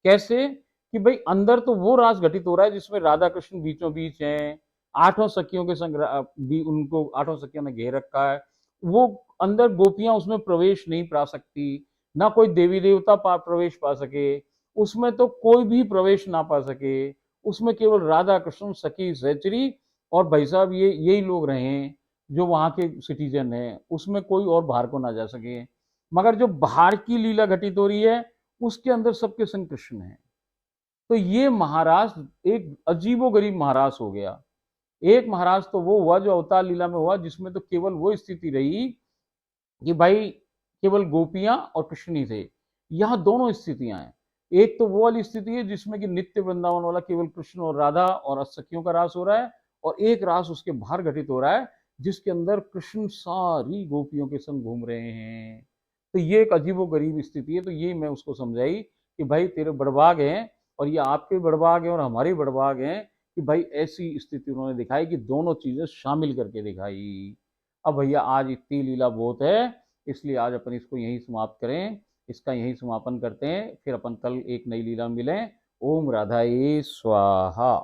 कैसे कि भाई अंदर तो वो रास घटित हो रहा है जिसमें राधा कृष्ण बीचों बीच हैं, 8 सखियों के संग भी उनको 8 सखियों ने घेर रखा है। वो अंदर गोपियां उसमें प्रवेश नहीं पा सकती, ना कोई देवी देवता प्रवेश पा सके, उसमें तो कोई भी प्रवेश ना पा सके। उसमें केवल राधा कृष्ण, सखी सहचरी और भाई साहब ये यही लोग रहे हैं जो वहां के सिटीजन हैं। उसमें कोई और बाहर को ना जा सके। मगर जो बाहर की लीला घटित हो रही है उसके अंदर सबके संग कृष्ण है। तो ये महाराज एक अजीबोगरीब महाराज हो गया। एक महाराज तो वो हुआ जो अवतार लीला में हुआ, जिसमें तो केवल वो स्थिति रही कि भाई केवल गोपियां और कृष्ण ही थे। यहाँ दोनों स्थितियां हैं। एक तो वो वाली स्थिति है जिसमें कि नित्य वृंदावन वाला केवल कृष्ण और राधा और सखियों का रास हो रहा है, और एक रास उसके बाहर घटित हो रहा है जिसके अंदर कृष्ण सारी गोपियों के संग घूम रहे हैं। तो ये एक अजीबो गरीब स्थिति है। तो ये मैं उसको समझाई कि भाई तेरे बड़भाग हैं, और ये आपके बड़भाग हैं और हमारे बड़भाग हैं कि भाई ऐसी स्थिति उन्होंने दिखाई कि दोनों चीजें शामिल करके दिखाई। अब भैया आज इतनी लीला बहुत है, इसलिए आज अपन इसको यहीं समाप्त करें, इसका यहीं समापन करते हैं। फिर अपन कल एक नई लीला में मिलें। ओम राधाए स्वाहा।